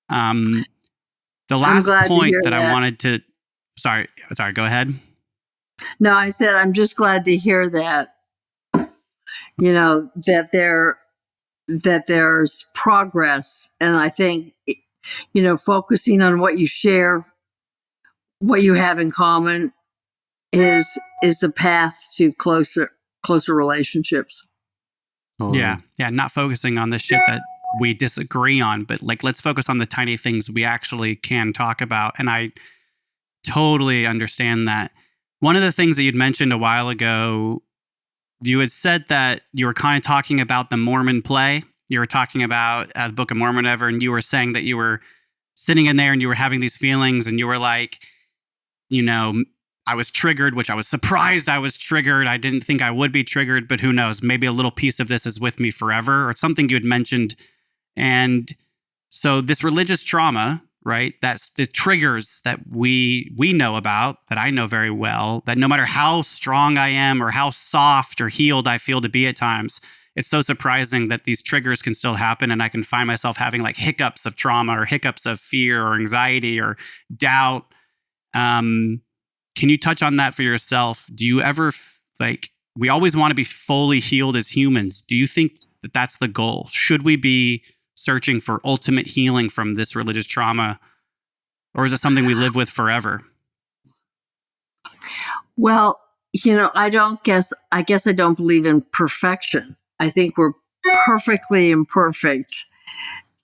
The last point that I wanted to, sorry, go ahead. No, I said, I'm just glad to hear that, that there's progress. And I think, focusing on what you share, what you have in common is the path to closer relationships. Totally. Yeah. Not focusing on the shit that we disagree on, but let's focus on the tiny things we actually can talk about. And I totally understand that. One of the things that you'd mentioned a while ago, you had said that you were kind of talking about the Mormon play. You were talking about the Book of Mormon, whatever, and you were saying that you were sitting in there and you were having these feelings and you were like, I was triggered, which I was surprised I was triggered. I didn't think I would be triggered, but who knows? Maybe a little piece of this is with me forever or something you had mentioned. And so this religious trauma, right? That's the triggers that we know about, that I know very well, that no matter how strong I am or how soft or healed I feel to be at times, it's so surprising that these triggers can still happen and I can find myself having like hiccups of trauma or hiccups of fear or anxiety or doubt. Can you touch on that for yourself? Do you ever we always want to be fully healed as humans. Do you think that that's the goal? Should we be searching for ultimate healing from this religious trauma? Or is it something we live with forever? Well, I guess I don't believe in perfection. I think we're perfectly imperfect,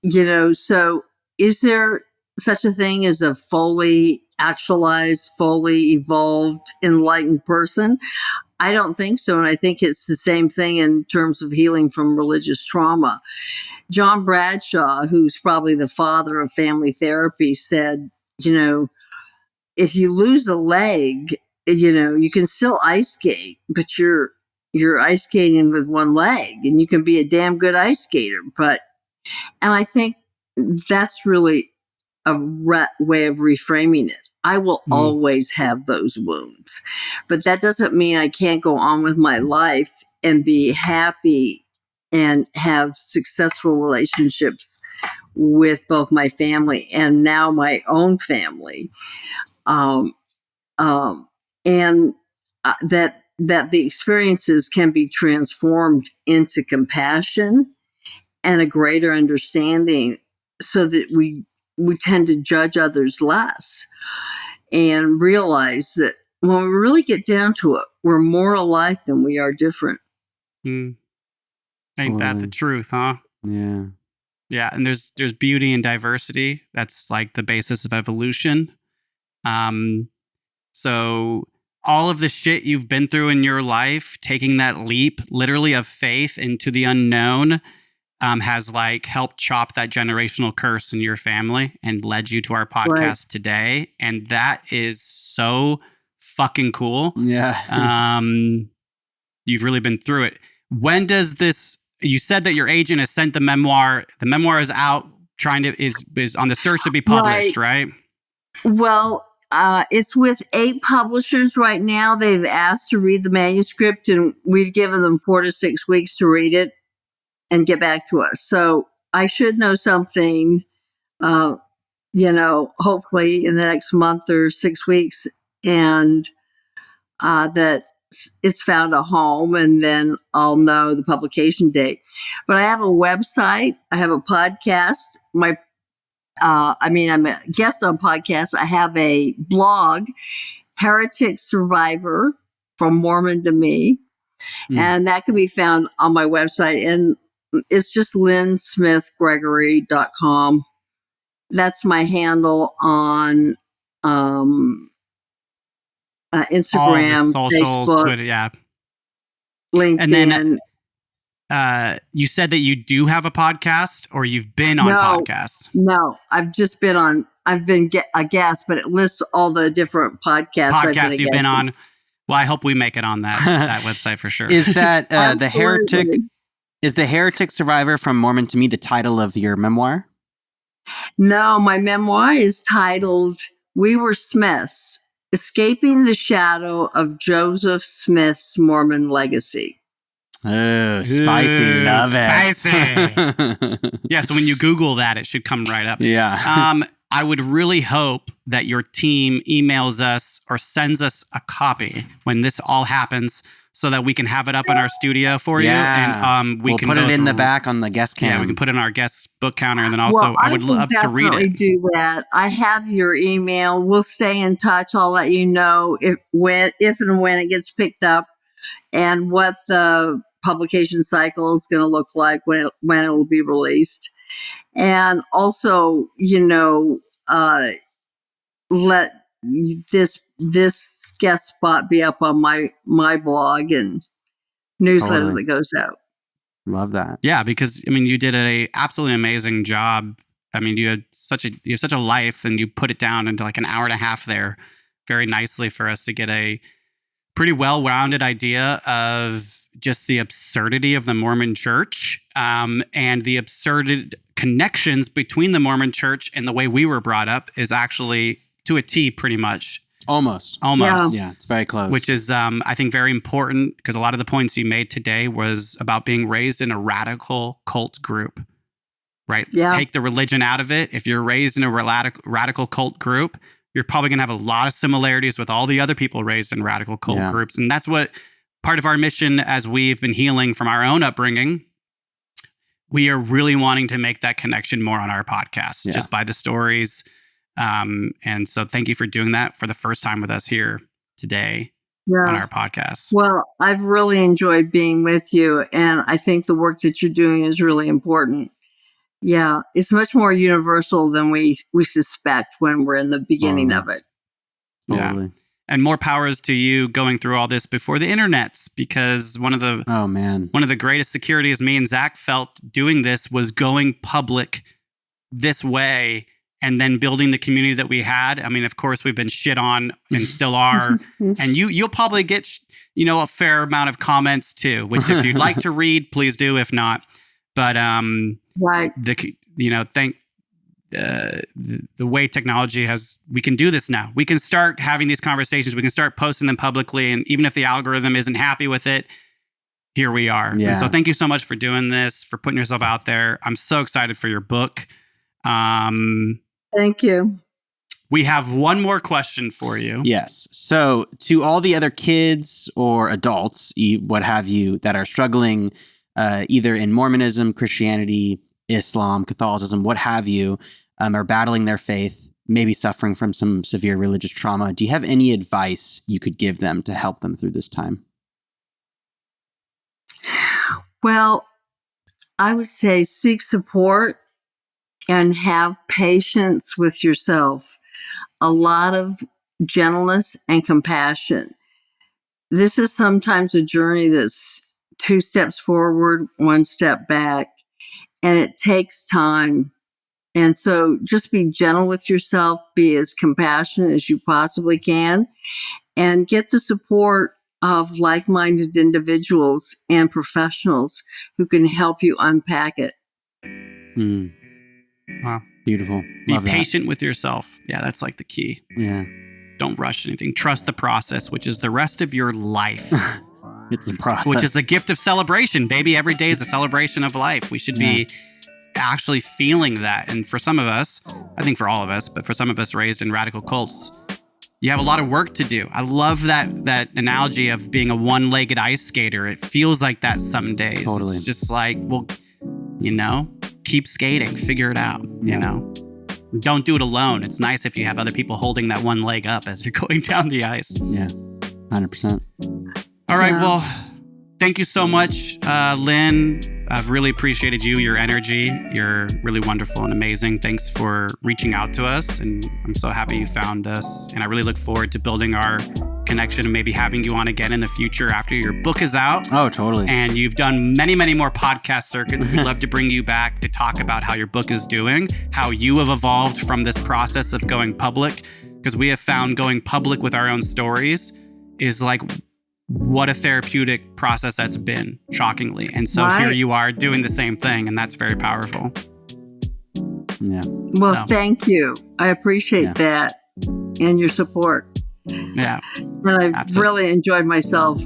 so is there such a thing as a fully actualized, fully evolved, enlightened person? I don't think so. And I think it's the same thing in terms of healing from religious trauma. John Bradshaw, who's probably the father of family therapy, said, if you lose a leg, you can still ice skate, but you're ice skating with one leg and you can be a damn good ice skater. And I think that's really a way of reframing it. I will always have those wounds. But that doesn't mean I can't go on with my life and be happy and have successful relationships with both my family and now my own family. And that the experiences can be transformed into compassion and a greater understanding, so that we tend to judge others less and realize that when we really get down to it, we're more alike than we are different. Ain't that the truth, huh? Yeah. Yeah, and there's beauty in diversity. That's like the basis of evolution. So all of the shit you've been through in your life, taking that leap literally of faith into the unknown, has like helped chop that generational curse in your family and led you to our podcast today. And that is so fucking cool. Yeah. You've really been through it. When does this, you said that your agent has sent the memoir. The memoir is out, is on the search to be published, right? Well, it's with 8 publishers right now. They've asked to read the manuscript, and we've given them 4 to 6 weeks to read it and get back to us. So I should know something, hopefully in the next month or 6 weeks, and that it's found a home, and then I'll know the publication date. But I have a website. I have a podcast. I'm a guest on podcasts. I have a blog, Heretic Survivor, From Mormon to Me. And that can be found on my website. And it's just lynsmithgregory.com. That's my handle on Instagram, socials, Facebook, Twitter, yeah. LinkedIn. And then you said that you do have a podcast, or you've been on podcasts? No, I've been a guest, but it lists all the different podcasts you've been on. Well, I hope we make it on that website for sure. Is that the Heretic? Is the Heretic Survivor From Mormon to Me the title of your memoir? No, my memoir is titled "We Were Smiths: Escaping the Shadow of Joseph Smith's Mormon Legacy." Oh, spicy. Love it. Spicy. Yeah, so when you Google that, it should come right up. Yeah. I would really hope that your team emails us or sends us a copy when this all happens, so that we can have it up in our studio for you. And we'll can put it in the back on the guest cam. Yeah, we can put it in our guest book counter. And then also, I would love to read it. Do that. I have your email. We'll stay in touch. I'll let you know if and when it gets picked up, and what the publication cycle is going to look like when it will be released. And also, let this guest spot be up on my blog and newsletter that goes out. Love that. Yeah, because you did a absolutely amazing job. You have such a life, and you put it down into like an hour and a half there very nicely for us to get a pretty well-rounded idea of just the absurdity of the Mormon Church, and the absurd connections between the Mormon Church and the way we were brought up is actually to a T, pretty much. Almost. Yeah, it's very close. Which is, I think, very important, because a lot of the points you made today was about being raised in a radical cult group, right? Yeah. Take the religion out of it. If you're raised in a radical cult group, you're probably going to have a lot of similarities with all the other people raised in radical cult groups. And that's what part of our mission, as we've been healing from our own upbringing, we are really wanting to make that connection more on our podcast, just by the stories. And so thank you for doing that for the first time with us here today on our podcast. Well, I've really enjoyed being with you, and I think the work that you're doing is really important. Yeah, it's much more universal than we suspect when we're in the beginning of it. Totally. Yeah. And more powers to you going through all this before the internets, because one of the greatest securities me and Zach felt doing this was going public this way, and then building the community that we had. Of course, we've been shit on and still are. And you'll probably get, a fair amount of comments too, which if you'd like to read, please do. If not, but, right. the way technology we can do this now. We can start having these conversations. We can start posting them publicly. And even if the algorithm isn't happy with it, here we are. Yeah. And so thank you so much for doing this, for putting yourself out there. I'm so excited for your book. Thank you. We have one more question for you. Yes. So to all the other kids or adults, what have you, that are struggling either in Mormonism, Christianity, Islam, Catholicism, what have you, are battling their faith, maybe suffering from some severe religious trauma, do you have any advice you could give them to help them through this time? Well, I would say seek support and have patience with yourself. A lot of gentleness and compassion. This is sometimes a journey that's 2 steps forward, 1 step back, and it takes time. And so just be gentle with yourself, be as compassionate as you possibly can, and get the support of like-minded individuals and professionals who can help you unpack it. Wow. Beautiful. Be Love patient with yourself. Yeah, that's like the key. Yeah. Don't rush anything. Trust the process, which is the rest of your life. It's a process. Which is a gift of celebration, baby. Every day is a celebration of life. We should be actually feeling that. And for some of us, I think for all of us, but for some of us raised in radical cults, you have a lot of work to do. I love that analogy of being a one-legged ice skater. It feels like that some days. Totally. It's just like, well, keep skating, figure it out, Don't do it alone. It's nice if you have other people holding that one leg up as you're going down the ice. Yeah, 100%. All right, well, thank you so much, Lyn. I've really appreciated your energy. You're really wonderful and amazing. Thanks for reaching out to us, and I'm so happy you found us. And I really look forward to building our connection and maybe having you on again in the future after your book is out. Oh, totally. And you've done many, many more podcast circuits. We'd love to bring you back to talk about how your book is doing, how you have evolved from this process of going public, because we have found going public with our own stories is like what a therapeutic process that's been, shockingly. And so here you are doing the same thing, and that's very powerful. Yeah. Well, thank you. I appreciate that and your support. Yeah. And I've really enjoyed myself.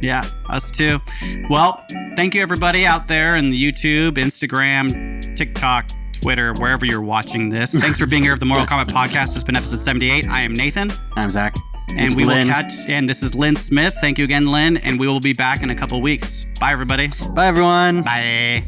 Yeah, us too. Well, thank you everybody out there in the YouTube, Instagram, TikTok, Twitter, wherever you're watching this. Thanks for being here at the Mortal Kombat Podcast. This has been episode 78. I am Nathan. I'm Zach. And we will and this is Lyn Smith. Thank you again, Lyn. And we will be back in a couple weeks. Bye, everybody. Bye, everyone. Bye.